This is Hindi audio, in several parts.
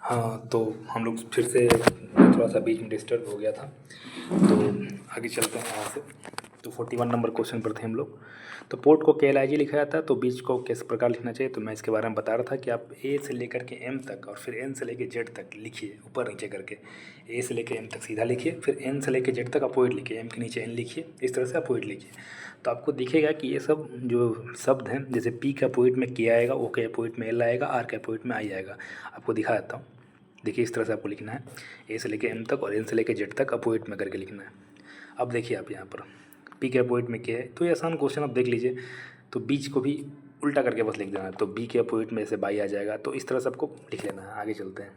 हाँ, तो हम लोग फिर से थोड़ा सा बीच में डिस्टर्ब हो गया था, तो आगे चलते हैं यहाँ से। तो 41 नंबर क्वेश्चन पर थे हम लोग। तो पोर्ट को KLIG लिखा जाता है, तो बीच को किस प्रकार लिखना चाहिए, तो मैं इसके बारे में बता रहा था कि आप A से लेकर के M तक और फिर N से लेकर Z तक लिखिए, ऊपर नीचे करके। A से लेकर M तक सीधा लिखिए, फिर N से लेकर Z तक अपोजिट लिखिए, M के नीचे N लिखिए, इस तरह से अपोजिट लिखिए। तो आपको दिखेगा कि ये सब जो शब्द हैं, जैसे P के अपोजिट में K आएगा, O के अपोजिट में L आएगा, R के अपोजिट में I आएगा। आपको दिखा देता हूँ, देखिए इस तरह से आपको लिखना है, ए से लेके एम तक और एन से लेके जेड तक अपोजिट में करके लिखना है। अब देखिए आप यहाँ पर पी के अपोजिट में क्या है, तो ये आसान क्वेश्चन आप देख लीजिए। तो बीच को भी उल्टा करके बस लिख देना है, तो बी के अपोजिट में से बाई आ जाएगा, तो इस तरह से आपको लिख लेना है। आगे चलते हैं,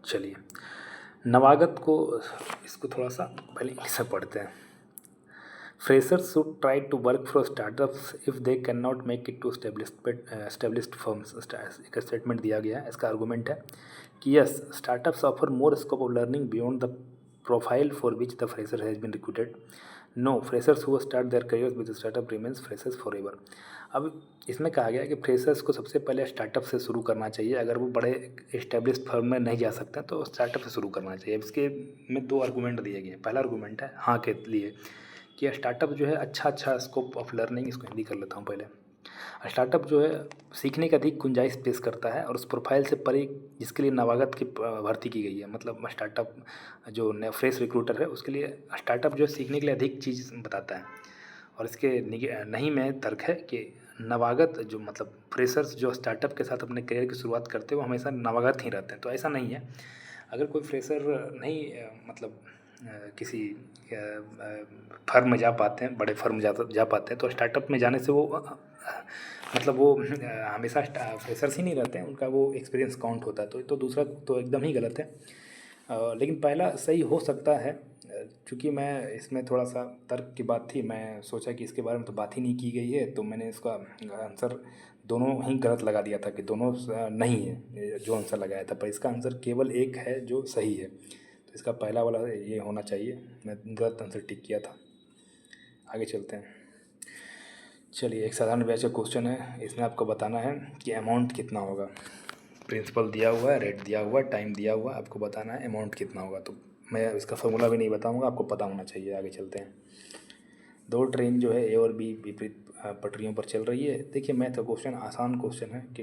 चलिए नवागत को, इसको थोड़ा सा पहले इंग्लिश से पढ़ते हैं। Freshers should try to work for startups if they cannot make it to established firms। एक स्टेटमेंट दिया गया है, इसका आर्गूमेंट है कि yes, startups offer more scope of learning beyond the profile for which the fresher has been recruited. No, freshers who start their career with startup remains freshers forever. अब इसमें कहा गया है कि फ्रेशर्स को सबसे पहले स्टार्टअप से शुरू करना चाहिए। अगर वो बड़े इस्टेब्लिश्ड फर्म में नहीं जा सकते तो स्टार्टअप से शुरू करना चाहिए। इसके में दो आर्गूमेंट दिए गए हैं। पहला आर्गूमेंट है हाँ के लिए कि स्टार्टअप जो है अच्छा स्कोप ऑफ लर्निंग, इसको हिंदी कर लेता हूँ पहले। स्टार्टअप जो है सीखने की अधिक गुंजाइश पेश करता है और उस प्रोफाइल से परे जिसके लिए नवागत की भर्ती की गई है। मतलब स्टार्टअप जो फ्रेश रिक्रूटर है उसके लिए स्टार्टअप जो है सीखने के लिए अधिक चीज़ बताता है। और इसके नहीं में तर्क है कि नवागत जो मतलब फ्रेशर्स जो स्टार्टअप के साथ अपने करियर की शुरुआत करते हैं वो हमेशा नवागत ही रहते हैं। तो ऐसा नहीं है। अगर कोई फ्रेशर नहीं मतलब किसी फर्म में जा पाते हैं, बड़े फर्म जा पाते हैं, तो स्टार्टअप में जाने से वो मतलब वो हमेशा फ्रेशर्स ही नहीं रहते हैं, उनका वो एक्सपीरियंस काउंट होता है। तो दूसरा तो एकदम ही गलत है। लेकिन पहला सही हो सकता है। चूँकि मैं इसमें थोड़ा सा तर्क की बात थी, मैं सोचा कि इसके बारे में तो बात ही नहीं की गई है, तो मैंने इसका आंसर दोनों ही गलत लगा दिया था कि दोनों नहीं है जो आंसर लगाया था, पर इसका आंसर केवल एक है जो सही है। तो इसका पहला वाला ये होना चाहिए, मैं गलत आंसर टिक किया था। आगे चलते हैं। चलिए एक साधारण ब्याज का क्वेश्चन है, इसमें आपको बताना है कि अमाउंट कितना होगा। प्रिंसिपल दिया हुआ है, रेट दिया हुआ है, टाइम दिया हुआ है, आपको बताना है अमाउंट कितना होगा। तो मैं इसका फॉर्मूला भी नहीं बताऊंगा, आपको पता होना चाहिए। आगे चलते हैं। दो ट्रेन जो है ए और बी विपरीत पटरियों पर चल रही है। देखिए मैथ का क्वेश्चन आसान क्वेश्चन है कि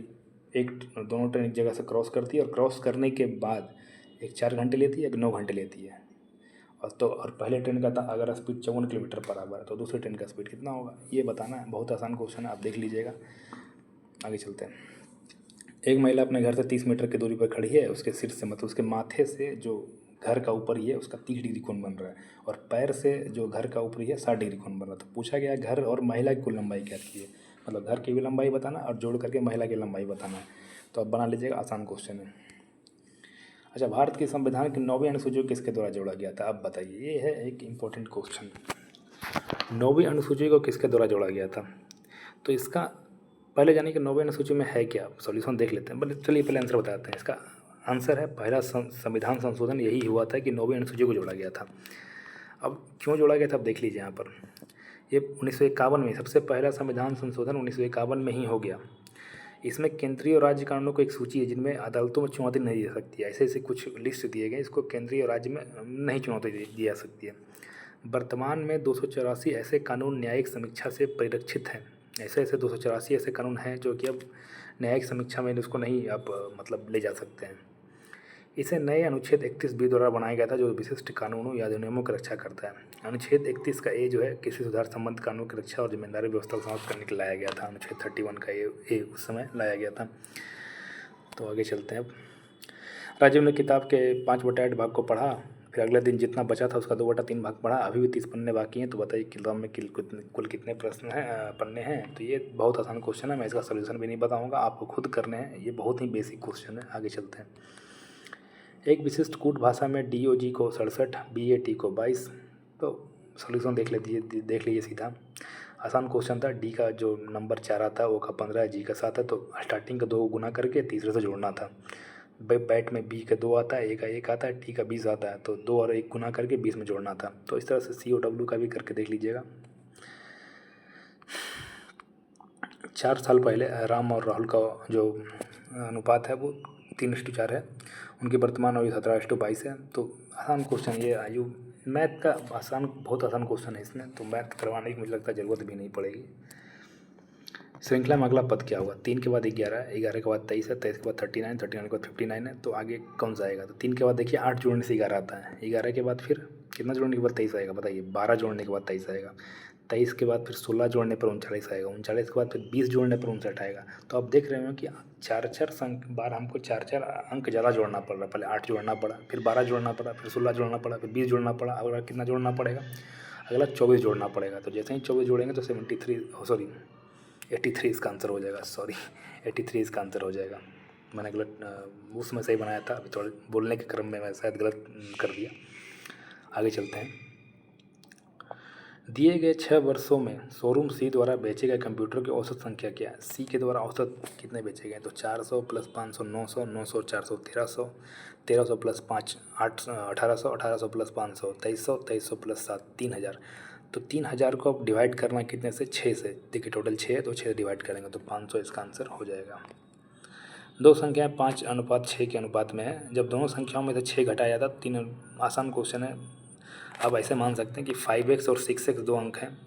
दोनों ट्रेन एक जगह से क्रॉस करती है और क्रॉस करने के बाद एक 4 घंटे लेती है, एक 9 घंटे लेती है। और पहले ट्रेन का था अगर स्पीड 54 किलोमीटर पर आवर है तो दूसरे ट्रेन का स्पीड कितना होगा, ये बताना है। बहुत आसान क्वेश्चन है, आप देख लीजिएगा। आगे चलते हैं। एक महिला अपने घर से 30 मीटर की दूरी पर खड़ी है। उसके सिर से मतलब उसके माथे से जो घर का ऊपर ही है उसका 30 डिग्री कोण बन रहा है, और पैर से जो घर का ऊपरी है 60 डिग्री कोण बन रहा है। तो पूछा गया घर और महिला की कुल लंबाई क्या की है, मतलब घर की भी लंबाई बताना और जोड़ करके महिला की लंबाई बताना है। तो आप बना लीजिएगा, आसान क्वेश्चन है। अच्छा, भारत के संविधान की 9वीं अनुसूची को किसके द्वारा जोड़ा गया था, अब बताइए। ये है एक इम्पोर्टेंट क्वेश्चन। 9वीं अनुसूची को किसके द्वारा जोड़ा गया था, तो इसका पहले जानिए कि 9वीं अनुसूची में है क्या, सॉल्यूशन देख लेते हैं। बल्कि चलिए पहले आंसर बताते हैं। इसका आंसर है पहला संविधान संशोधन यही हुआ था कि 9वीं अनुसूची को जोड़ा गया था। अब क्यों जोड़ा गया था, अब देख लीजिए यहाँ पर। ये 1951 में सबसे पहला संविधान संशोधन 1951 में ही हो गया। इसमें केंद्रीय और राज्य कानूनों की एक सूची है जिनमें अदालतों में चुनौती नहीं दे सकती है। ऐसे ऐसे कुछ लिस्ट दिए गए, इसको केंद्रीय और राज्य में नहीं चुनौती दी जा सकती है। वर्तमान में 284 ऐसे कानून न्यायिक समीक्षा से परिरक्षित हैं। ऐसे 284 ऐसे कानून हैं जो कि अब न्यायिक समीक्षा में उसको नहीं अब मतलब ले जा सकते हैं। इसे नए अनुच्छेद 31 बी द्वारा बनाया गया था जो विशिष्ट कानूनों या अधिनियमों की रक्षा करता है। अनुच्छेद 31 का ए जो है कृषि सुधार संबंध कानून की रक्षा और जिम्मेदारी व्यवस्था को समाप्त करने के लिए लाया गया था। अनुच्छेद 31 का ए उस समय लाया गया था। तो आगे चलते हैं। अब राजीव ने किताब के 5/8 भाग को पढ़ा, फिर अगले दिन जितना बचा था उसका 2/3 भाग पढ़ा। अभी भी 30 पन्ने बाकी हैं, तो बताइए किताब में कुल कितने प्रश्न हैं, पन्ने हैं। तो ये बहुत आसान क्वेश्चन है, मैं इसका सोल्यूशन भी नहीं बताऊंगा, आपको खुद करने हैं। ये बहुत ही बेसिक क्वेश्चन है। आगे चलते हैं। एक विशिष्ट कूट भाषा में DOG को 67, BAT को 22। तो सोल्यूशन देख लीजिए सीधा। आसान क्वेश्चन था। डी का जो नंबर 4 आता है वो का 15 है, जी का 7 है, तो स्टार्टिंग का 2 गुना करके तीसरे से जोड़ना था। बैट में बी का 2 आता है, ए का 1 आता है, टी का 20 आता है, तो 2 और 1 गुना करके 20 में जोड़ना था। तो इस तरह से COW का भी करके देख लीजिएगा। 4 साल पहले राम और राहुल का जो अनुपात है वो 3:4 है। उनकी वर्तमान आयु 17:22 है। तो आसान क्वेश्चन ये आयु मैथ का आसान, बहुत आसान क्वेश्चन है इसमें, तो मैथ करवाने की मुझे लगता है ज़रूरत भी नहीं पड़ेगी। श्रृंखला में अगला पद क्या होगा? 3 के बाद 11 है, 11 के बाद 23 है, 23 के बाद 39, 39 के बाद 59 है। तो आगे कौन सा आएगा? तो 3 के बाद देखिए 8 जोड़ने से 11 आता है, 11 के बाद फिर कितना जोड़ने के बाद 23 आएगा बताइए? 12 जोड़ने के बाद 23 आएगा, 23 के बाद फिर 16 जोड़ने पर 39 आएगा, 39 के बाद फिर 20 जोड़ने पर 59 आएगा। तो आप देख रहे हो कि 4 बार हमको 4 अंक ज़्यादा जोड़ना पड़ रहा है। पहले 8 जोड़ना पड़ा, फिर 12 जोड़ना पड़ा, फिर 16 जोड़ना पड़ा, फिर 20 जोड़ना पड़ा। अगला कितना जोड़ना पड़ेगा? अगला 24 जोड़ना पड़ेगा। तो जैसे ही 24 जोड़ेंगे तो 83 इसका आंसर हो जाएगा। 83 इसका आंसर हो जाएगा। मैंने गलत उसमें सही बनाया था, अभी थोड़ा बोलने के क्रम में मैं शायद गलत कर दिया। आगे चलते हैं। दिए गए 6 वर्षों में शोरूम सी द्वारा बेचे गए कंप्यूटर की औसत संख्या क्या है? सी के द्वारा औसत कितने बेचे गए? तो 400 प्लस 500 900, 900 400 1300, 1300 प्लस 5 1800, 1800 प्लस 500 2300, 2300 प्लस 7 3000। तो 3000 को अब डिवाइड करना कितने से? 6 से। देखिए टोटल 6 है तो 6 डिवाइड करेंगे तो 500 इसका आंसर हो जाएगा। दो संख्याएं 5:6 के अनुपात में है। जब दोनों संख्याओं में से 6 घटाया जाता, 3 आसान क्वेश्चन है। अब ऐसे मान सकते हैं कि 5x और 6x दो अंक हैं।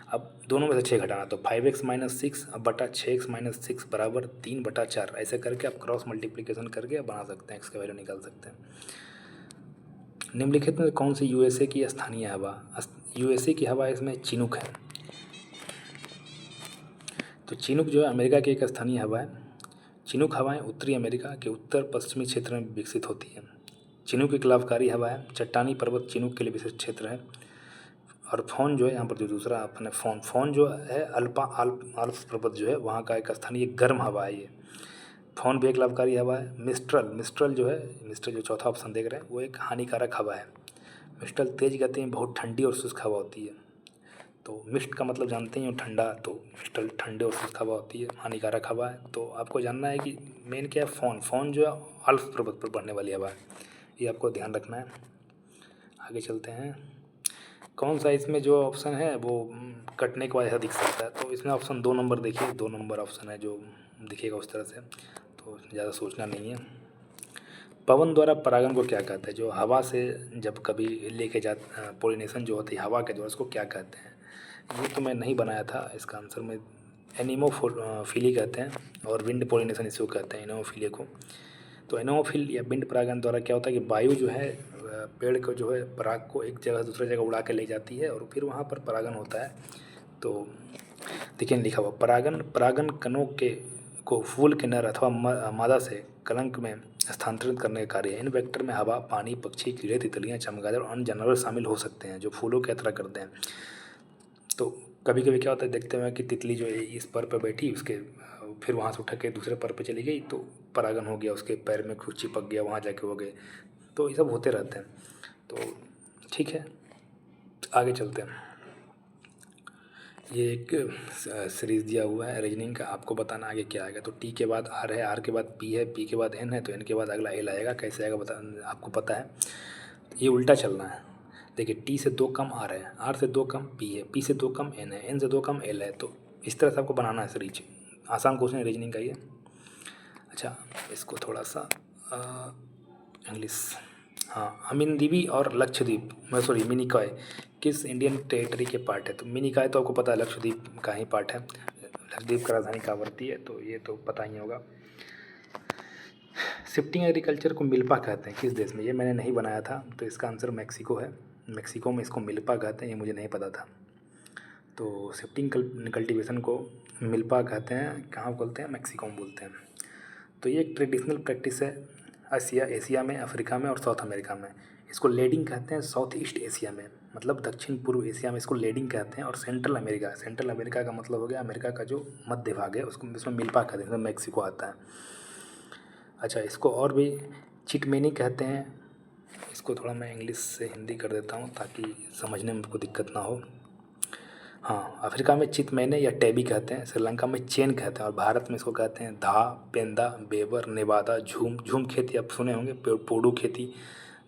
अब दोनों में से 6 घटाना, तो 5x माइनस 6 अब बटा 6x माइनस 6 बराबर 3/4। ऐसे करके आप क्रॉस मल्टीप्लिकेशन करके बना सकते हैं, x का वैल्यू निकाल सकते हैं। निम्नलिखित में कौन सी यूएसए की स्थानीय हवा? यूएसए की हवा इसमें चिनूक है। तो चिनूक जो है अमेरिका की एक स्थानीय हवा है। चिनूक हवाएं उत्तरी अमेरिका के उत्तर पश्चिमी क्षेत्र में विकसित होती हैं। चिनूक एक लाभकारी हवा है। चट्टानी पर्वत चिनूक के लिए विशिष्ट क्षेत्र है। और फोन जो है यहाँ पर जो दूसरा अपने फोन जो है अल्प्स पर्वत जो है वहाँ का एक स्थानीय गर्म हवा है। ये फोन भी एक लाभकारी हवा है। मिस्ट्रल जो चौथा ऑप्शन देख रहे हैं वो एक हानिकारक हवा है। मिस्ट्रल तेज गति में बहुत ठंडी और शुष्क हवा होती है। तो मिस्ट का मतलब जानते ही हो ठंडा, तो मिस्ट्रल ठंडे और शुष्क हवा होती है, हानिकारक हवा है। तो आपको जानना है कि मेन क्या है? फोन जो है अल्प्स पर्वत पर बढ़ने वाली हवा है, ये आपको ध्यान रखना है। आगे चलते हैं। कौन सा इसमें जो ऑप्शन है वो कटने के बाद ऐसा दिख सकता है? तो इसमें ऑप्शन 2 नंबर देखिए, 2 नंबर ऑप्शन है जो दिखेगा उस तरह से, तो ज़्यादा सोचना नहीं है। पवन द्वारा परागण को क्या कहते हैं? जो हवा से जब कभी लेके जा पोलिनेशन जो होती है हवा के द्वारा, उसको क्या कहते हैं? ये तो मैं नहीं बनाया था, इसका आंसर में एनिमोफिली कहते हैं, और विंड पोलिनेशन इसको कहते हैं, एनिमोफिली को। तो एनिमोफिल या विंड परागण द्वारा क्या होता है कि वायु जो है पेड़ को जो है पराग को एक जगह से दूसरी जगह उड़ा के ले जाती है और फिर वहाँ पर परागण होता है। तो देखिए लिखा हुआ परागण कणों को फूल के नर अथवा मादा से कलंक में स्थानांतरित करने का कार्य है। इन वेक्टर में हवा, पानी, पक्षी, कीड़े, तितलियाँ, चमगादड़ और अन्य जानवर शामिल हो सकते हैं जो फूलों की यात्रा करते हैं। तो कभी कभी क्या होता है, देखते हैं कि तितली जो है इस पर बैठी, उसके फिर वहाँ से उठ के दूसरे पर पे चली गई, तो परागण हो गया, उसके पैर में कुछ चिपक गया, वहाँ जाके हो गए। तो ये सब होते रहते हैं। तो ठीक है, आगे चलते हैं। ये एक सीरीज दिया हुआ है रीजनिंग का, आपको बताना आगे क्या आएगा। तो टी के बाद आर है, आर के बाद पी है, पी के बाद एन है, तो एन के बाद अगला एल आएगा। कैसे आएगा आपको पता है, ये उल्टा चलना है। देखिए टी से 2 कम आर है, आर से 2 कम पी है, पी से 2 कम एन है, एन से 2 कम एल है। तो इस तरह से आपको बनाना है सीरीज। आसान क्वेश्चन है रीजनिंग का ये। अच्छा, इसको थोड़ा सा इंग्लिश। हाँ, अमिनदीवी और लक्षद्वीप मिनिकॉय किस इंडियन टेरिटरी के पार्ट है? तो मिनिकॉय तो आपको पता है लक्षद्वीप का ही पार्ट है। लक्षद्वीप का राजधानी कावरती है, तो ये तो पता ही होगा। शिफ्टिंग एग्रीकल्चर को मिल्पा कहते हैं किस देश में? ये मैंने नहीं बनाया था, तो इसका आंसर मैक्सिको है। मैक्सिको में इसको मिल्पा कहते हैं, ये मुझे नहीं पता था। तो शिफ्टिंग कल्टीवेशन को मिल्पा कहते हैं, कहाँ बोलते हैं? मैक्सिको में बोलते हैं। तो ये एक ट्रेडिशनल प्रैक्टिस है एशिया में, अफ्रीका में और साउथ अमेरिका में। इसको लेडिंग कहते हैं साउथ ईस्ट एशिया में, मतलब दक्षिण पूर्व एशिया में इसको लेडिंग कहते हैं। और सेंट्रल अमेरिका का मतलब हो गया अमेरिका का जो मध्य भाग है, उसको इसमें मिल्पा कहते हैं, इसमें मैक्सिको आता है। अच्छा, इसको और भी चिटमेनी कहते हैं। इसको थोड़ा मैं इंग्लिश से हिंदी कर देता हूँ ताकि समझने में आपको दिक्कत ना हो। हाँ, अफ्रीका में चितमैने या टैबी कहते हैं, श्रीलंका में चेन कहते हैं, और भारत में इसको कहते हैं धा, पेंदा, बेबर, नेवादा, झूम खेती आप सुने होंगे, पोडू खेती,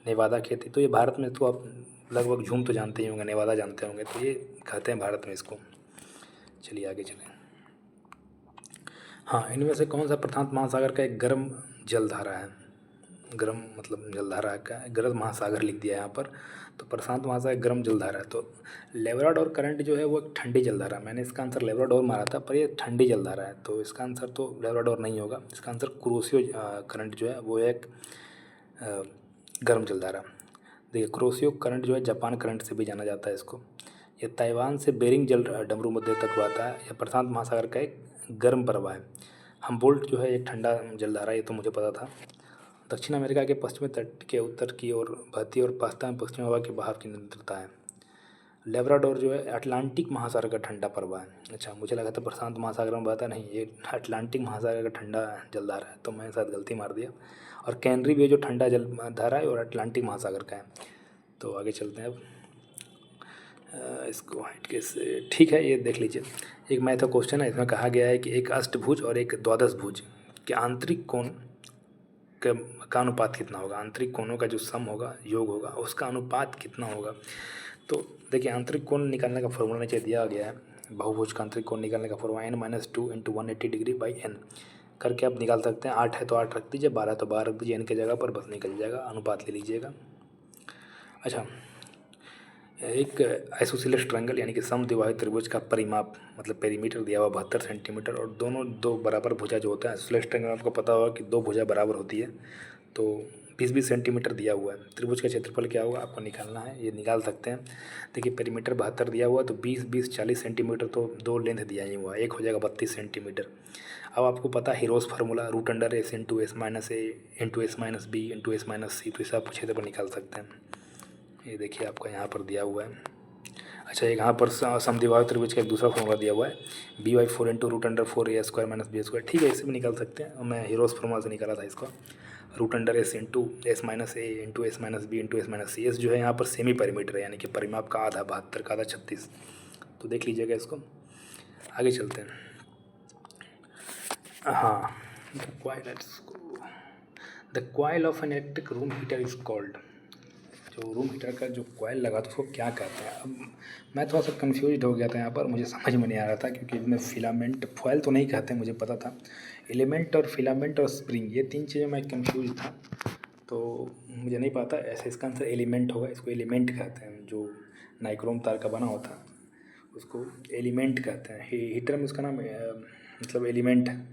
नेवादा खेती। तो ये भारत में तो आप लगभग झूम तो जानते ही होंगे, नेवादा जानते होंगे, तो ये कहते हैं भारत में इसको। चलिए आगे चलें। हाँ, इनमें से कौन सा प्रशांत महासागर का एक गर्म जलधारा है? गर्म मतलब जलधारा का गर्म महासागर लिख दिया है यहाँ पर। तो प्रशांत महासागर गर्म जलधारा है। तो लेब्राडोर करंट जो है वो एक ठंडी जलधारा है। मैंने इसका आंसर लेब्राडोर मारा था, पर ये ठंडी जलधारा है, तो इसका आंसर तो लेब्राडोर नहीं होगा। इसका आंसर क्रोशियो करंट जो है वो एक अ, गर्म जलधारा। देखिए, क्रोशियो करंट जो है जापान करंट से भी जाना जाता है इसको। ये ताइवान से बेरिंग जल डमरू मध्य तक बहता है। यह प्रशांत महासागर का एक गर्म प्रवाह है। हम्बोल्ट जो है एक ठंडा जलधारा, ये तो मुझे पता था। दक्षिण अमेरिका के पश्चिमी तट के उत्तर की ओर बहती है और पास्ता में पश्चिमी हवा के बहाव की निरंतरता है। लेब्राडोर जो है अटलांटिक महासागर का ठंडा प्रवाह है। अच्छा, मुझे लगा था प्रशांत महासागर में बहता, नहीं, ये अटलांटिक महासागर का ठंडा जलधारा है, तो मैंने शायद गलती मार दिया। और कैनरी भी जो ठंडा जलधारा है और अटलांटिक महासागर का है। तो आगे चलते हैं अब। इसको हाइट कैसे, ठीक है, ये देख लीजिए। एक मैथ का क्वेश्चन है, इसमें कहा गया है कि एक अष्टभुज और एक द्वादश भुज के आंतरिक कोण का अनुपात कितना होगा। आंतरिक कोणों का जो सम होगा, योग होगा, उसका अनुपात कितना होगा। तो देखिए, आंतरिक कोण निकालने का फॉर्मूला नीचे दिया गया है। बहुभुज का आंतरिक कोण निकालने का formula n-2 × 180 degree by n करके आप निकाल सकते हैं। 8 है तो 8 रख दीजिए, 12 तो 12 रख दीजिए, n के जगह पर बस निकल जाएगा, अनुपात ले लीजिएगा। अच्छा, एक आइसोसेलेस ट्रायंगल यानी कि समद्विबाहु त्रिभुज का परिमाप मतलब पेरीमीटर दिया हुआ 72 सेंटीमीटर, और दोनों दो बराबर भुजा जो होता है, आइसोसेलेस ट्रायंगल आपको पता होगा कि दो भुजा बराबर होती है, तो 20-20 सेंटीमीटर दिया हुआ है। त्रिभुज का क्षेत्रफल क्या होगा आपको निकालना है, ये निकाल सकते हैं। देखिए, पेरीमीटर 72 दिया हुआ, तो 20-20 40 सेंटीमीटर, तो दो लेंथ दिया ही हुआ, एक हो जाएगा 32 सेंटीमीटर। अब आपको पता है heroes formula √√s × s - a × s - b × s - c, तो इसे आप क्षेत्रफल निकाल सकते हैं। ये देखिए आपका यहाँ पर दिया हुआ है। अच्छा, एक यहाँ पर समद्विबाहु त्रिभुज का एक दूसरा फॉर्मूला दिया हुआ है, b/4 × √4a² - b²। ठीक है, इसे भी निकाल सकते हैं। मैं हीरोस फार्मूला से निकाला था इसको, √s × s - a × s - b × s - c। s जो है यहाँ पर सेमी पेरीमीटर है, यानी कि परिमाप का आधा 72 का आधा 36, तो देख लीजिएगा इसको। आगे चलते हैं। हाँ, the coil of an electric room heater is called. जो रूम हीटर का जो कॉइल लगा था उसको क्या कहते हैं। अब मैं थोड़ा सा कंफ्यूज हो गया था यहाँ पर, मुझे समझ में नहीं आ रहा था, क्योंकि इसमें फिलामेंट फॉयल तो नहीं कहते, मुझे पता था। एलिमेंट और फिलामेंट और स्प्रिंग, ये तीन चीज़ें मैं कंफ्यूज था, तो मुझे नहीं पता। ऐसे इसका आंसर एलिमेंट होगा, इसको एलिमेंट कहते हैं। जो नाइक्रोम तार का बना होता है उसको एलिमेंट कहते हैं। हीटर में उसका नाम मतलब एलिमेंट है,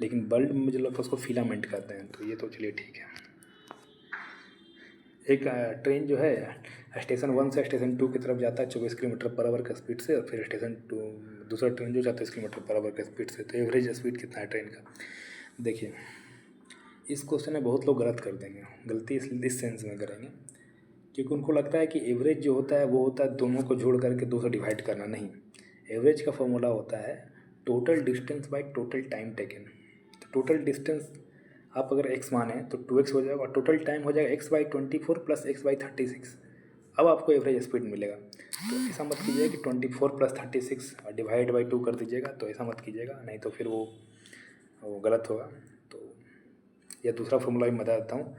लेकिन बल्ब में मुझे लगता है उसको फिलामेंट कहते हैं। तो ये तो चलिए ठीक है। एक ट्रेन जो है स्टेशन 1 से स्टेशन 2 की तरफ जाता है 24 किलोमीटर पर आवर का स्पीड से, और फिर स्टेशन 2 दूसरा ट्रेन जो 34 किलोमीटर पर आवर का स्पीड से। तो एवरेज स्पीड कितना है ट्रेन का। देखिए, इस क्वेश्चन में बहुत लोग गलत कर देंगे। गलती इस सेंस में करेंगे क्योंकि उनको लगता है कि एवरेज जो होता है वो होता है दोनों को जोड़ करके 2 से डिवाइड करना। नहीं, एवरेज का फॉर्मूला होता है total distance by total time taken. तो टोटल डिस्टेंस आप अगर x माने तो 2x हो जाएगा, और टोटल टाइम हो जाएगा x/24 + x/36। अब आपको एवरेज स्पीड मिलेगा। तो ऐसा मत कीजिएगा कि 24 + 36 डिवाइड बाई 2 कर दीजिएगा, तो ऐसा मत कीजिएगा, नहीं तो फिर वो गलत होगा। तो यह दूसरा फॉर्मूला भी बता देता हूँ,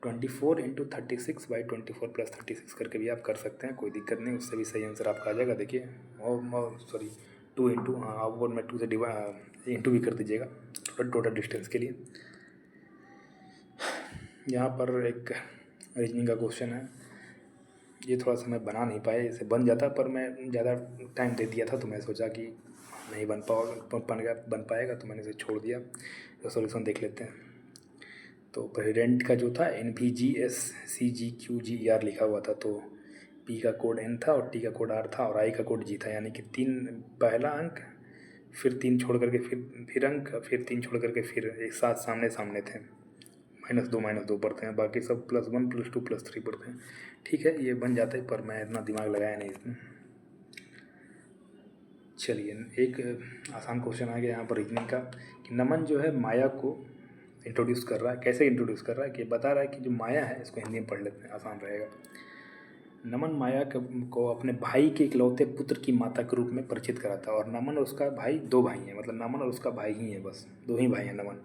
24 × 36/24 + 36 करके भी आप कर सकते हैं, कोई दिक्कत नहीं, उससे भी सही आंसर आपका आ जाएगा। देखिए, और सॉरी 2 × आप और मैं 2 से इंटू भी कर दीजिएगा टोटल डिस्टेंस के लिए। यहाँ पर एक रीजनिंग का क्वेश्चन है, ये थोड़ा सा मैं बना नहीं पाया, इसे बन जाता, पर मैं ज़्यादा टाइम दे दिया था, तो मैं सोचा कि नहीं बन पाएगा, तो मैंने इसे छोड़ दिया। तो सॉल्यूशन देख लेते हैं। तो प्रेसिडेंट का जो था NVGSCGQGER लिखा हुआ था, तो P का कोड N था और T का कोड R था और I का कोड G था, यानी कि 3 पहला अंक, फिर 3 छोड़ करके फिर अंक, फिर 3 छोड़ करके फिर एक साथ सामने सामने थे। -2 पढ़ते हैं, बाकी सब +1 +2 +3 पढ़ते हैं। ठीक है, ये बन जाता है, पर मैं इतना दिमाग लगाया नहीं इसमें। चलिए, एक आसान क्वेश्चन आ गया यहाँ पर रीजनिंग का, कि नमन जो है माया को इंट्रोड्यूस कर रहा है। कैसे इंट्रोड्यूस कर रहा है, कि बता रहा है कि जो माया है, इसको हिंदी में पढ़ लेते हैं, आसान रहेगा। नमन माया को अपने भाई के इकलौते पुत्र की माता के रूप में परिचित कराता है, और नमन और उसका भाई 2 भाई हैं, मतलब नमन और उसका भाई ही है, बस 2 ही भाई हैं नमन।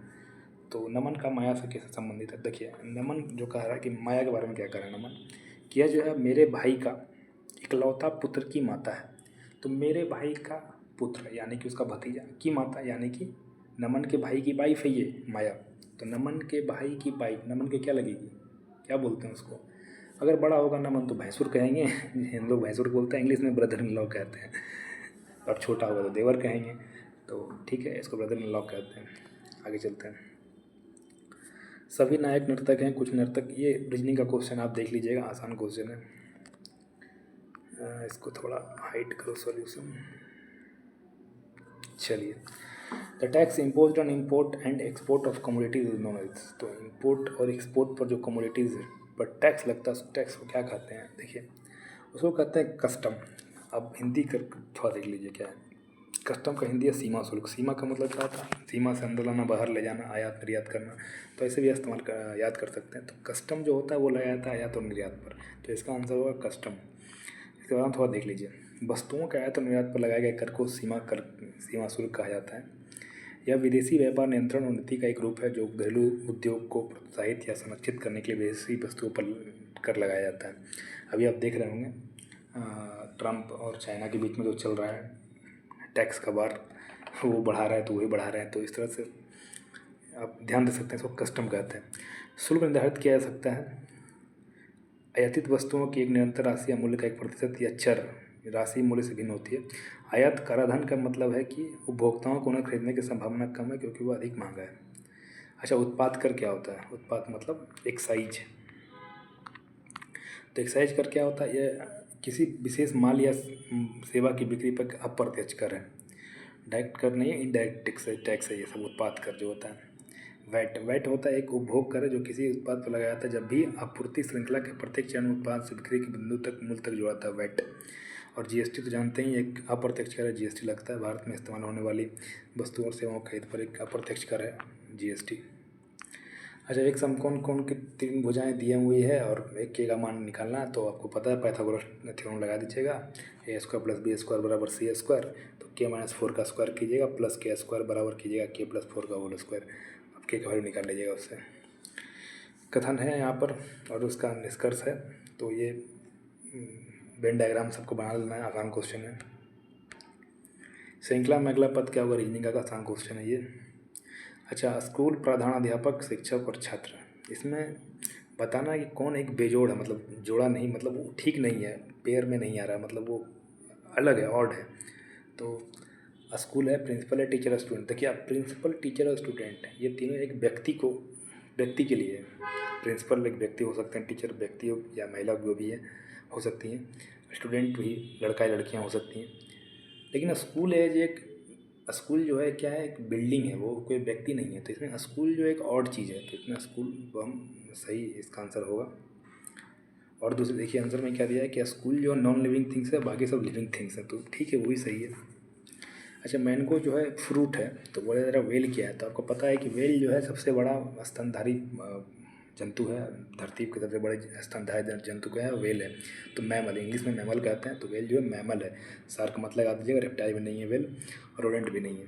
तो नमन का माया से कैसे संबंधित है। देखिए, नमन जो कह रहा है कि माया के बारे में क्या कह रहा है नमन, कि यह जो है मेरे भाई का इकलौता पुत्र की माता है। तो मेरे भाई का पुत्र यानी कि उसका भतीजा की माता यानी कि नमन के भाई की वाइफ है ये माया, तो नमन के भाई की वाइफ, नमन के क्या लगेगी, क्या बोलते हैं उसको? अगर बड़ा होगा नमन तो भैंसुर कहेंगे हम लोग भैंसुर बोलते हैं, इंग्लिश में ब्रदर इन लॉ कहते हैं। और छोटा होगा तो देवर कहेंगे। तो ठीक है, इसको ब्रदर इन लॉ कहते हैं। आगे चलते हैं। सभी नायक नर्तक हैं, कुछ नर्तक, ये रीजनिंग का क्वेश्चन आप देख लीजिएगा, आसान क्वेश्चन है। इसको थोड़ा हाइट करो सॉल्यूशन। चलिए, the tax impose on import and export of commodities is known as. तो इम्पोर्ट और एक्सपोर्ट पर जो कमोडिटीज़ पर टैक्स लगता है उस टैक्स को क्या कहते हैं? देखिए, उसको कहते हैं कस्टम। अब हिंदी कर थोड़ा देख लीजिए क्या है। कस्टम का हिंदी है सीमा शुल्क। सीमा का मतलब क्या होता है? सीमा से अंदर लाना, बाहर ले जाना, आयात निर्यात करना। तो ऐसे भी इस्तेमाल कर याद कर सकते हैं। तो कस्टम जो होता है वो लगाया जाता है आयात और निर्यात पर, तो इसका आंसर होगा कस्टम। इसके बाद थोड़ा देख लीजिए, वस्तुओं के आयात और निर्यात पर लगाए गए कर को सीमा शुल्क कहा जाता है। यह विदेशी व्यापार नियंत्रण और नीति का एक रूप है जो घरेलू उद्योग को प्रोत्साहित या संरक्षित करने के लिए विदेशी वस्तुओं पर कर लगाया जाता है। अभी आप देख रहे होंगे ट्रम्प और चाइना के बीच में जो चल रहा है टैक्स का वार, वो बढ़ा रहा है तो वही बढ़ा रहे हैं। तो इस तरह से आप ध्यान दे सकते हैं, इसको कस्टम कहते हैं। शुल्क निर्धारित किया जा सकता है आयातित वस्तुओं की एक निरंतर राशि या मूल्य का एक प्रतिशत या चर राशि मूल्य से भिन्न होती है। आयात कराधान का मतलब है कि उपभोक्ताओं को उन्हें खरीदने की संभावना कम है क्योंकि वो अधिक महंगा है। अच्छा, उत्पाद कर क्या होता है? उत्पाद मतलब एक्साइज। तो एक्साइज कर क्या होता है? यह किसी विशेष माल या सेवा की बिक्री पर अप्रत्यक्ष कर है। डायरेक्ट कर नहीं है, इनडायरेक्ट टैक्स है ये सब उत्पाद कर जो होता है। वैट होता है एक उपभोग कर जो किसी उत्पाद पर लगाया जाता है जब भी आपूर्ति श्रृंखला के प्रत्येक चरण उत्पाद से बिक्री के बिंदु तक मूल्य तक जोड़ाता है, वैट। और जीएसटी तो जानते ही एक अप्रत्यक्ष कर है, जीएसटी लगता है। भारत में इस्तेमाल होने वाली वस्तुओं और सेवाओं खरीद पर एक अप्रत्यक्ष कर है, जीएसटी। अच्छा, एक समकोण कोण की 3 भुजाएं दी हुई है और एक के का मान निकालना है। तो आपको पता है पाइथागोरस थ्योरम लगा दीजिएगा, ए स्क्वायर प्लस बी स्क्वायर बराबर सी स्क्वायर। तो के माइनस 4 का स्क्वायर कीजिएगा प्लस के स्क्वायर बराबर कीजिएगा के प्लस 4 का होल स्क्वायर। अब के का वैल्यू निकाल लीजिएगा उससे। कथन है यहाँ पर और उसका निष्कर्ष है। तो ये वेन डायग्राम सबको बना लेना है, आसान क्वेश्चन है। श्रृंखला में अगला पद क्या होगा? रीजनिंग का आसान क्वेश्चन है ये। अच्छा, स्कूल प्रधानाध्यापक शिक्षक और छात्र, इसमें बताना कि कौन एक बेजोड़ है, मतलब जोड़ा नहीं, मतलब वो ठीक नहीं है, पेयर में नहीं आ रहा, मतलब वो अलग है, ऑड है। तो स्कूल है, प्रिंसिपल है, टीचर और स्टूडेंट। देखिए, आप प्रिंसिपल, टीचर और स्टूडेंट ये तीनों एक व्यक्ति के लिए है। प्रिंसिपल एक व्यक्ति हो सकते हैं, टीचर व्यक्ति हो या महिला जो भी है हो सकती हैं, स्टूडेंट भी लड़का या लड़कियाँ हो सकती हैं। लेकिन स्कूल जो है क्या है, एक बिल्डिंग है, वो कोई व्यक्ति नहीं है। तो इसमें स्कूल जो एक और चीज़ है, तो इसमें स्कूल हम सही इसका आंसर होगा। और दूसरे देखिए आंसर में क्या दिया है कि स्कूल जो नॉन लिविंग थिंग्स है, बाकी सब लिविंग थिंग्स हैं, तो ठीक है, वही सही है। अच्छा, मैंगो जो है फ्रूट है, तो बोले ज़रा वेल क्या है? तो आपको पता है कि वेल जो है सबसे बड़ा स्तनधारी जंतु है, धरती के सबसे बड़े स्तनधारी जंतु क्या है? वेल है। तो मैमल, इंग्लिश में मैमल कहते हैं, तो वेल जो है मैमल है। शार्क मत लगा दीजिएगा, रेप्टाइल भी नहीं है वेल, रोडेंट भी नहीं है।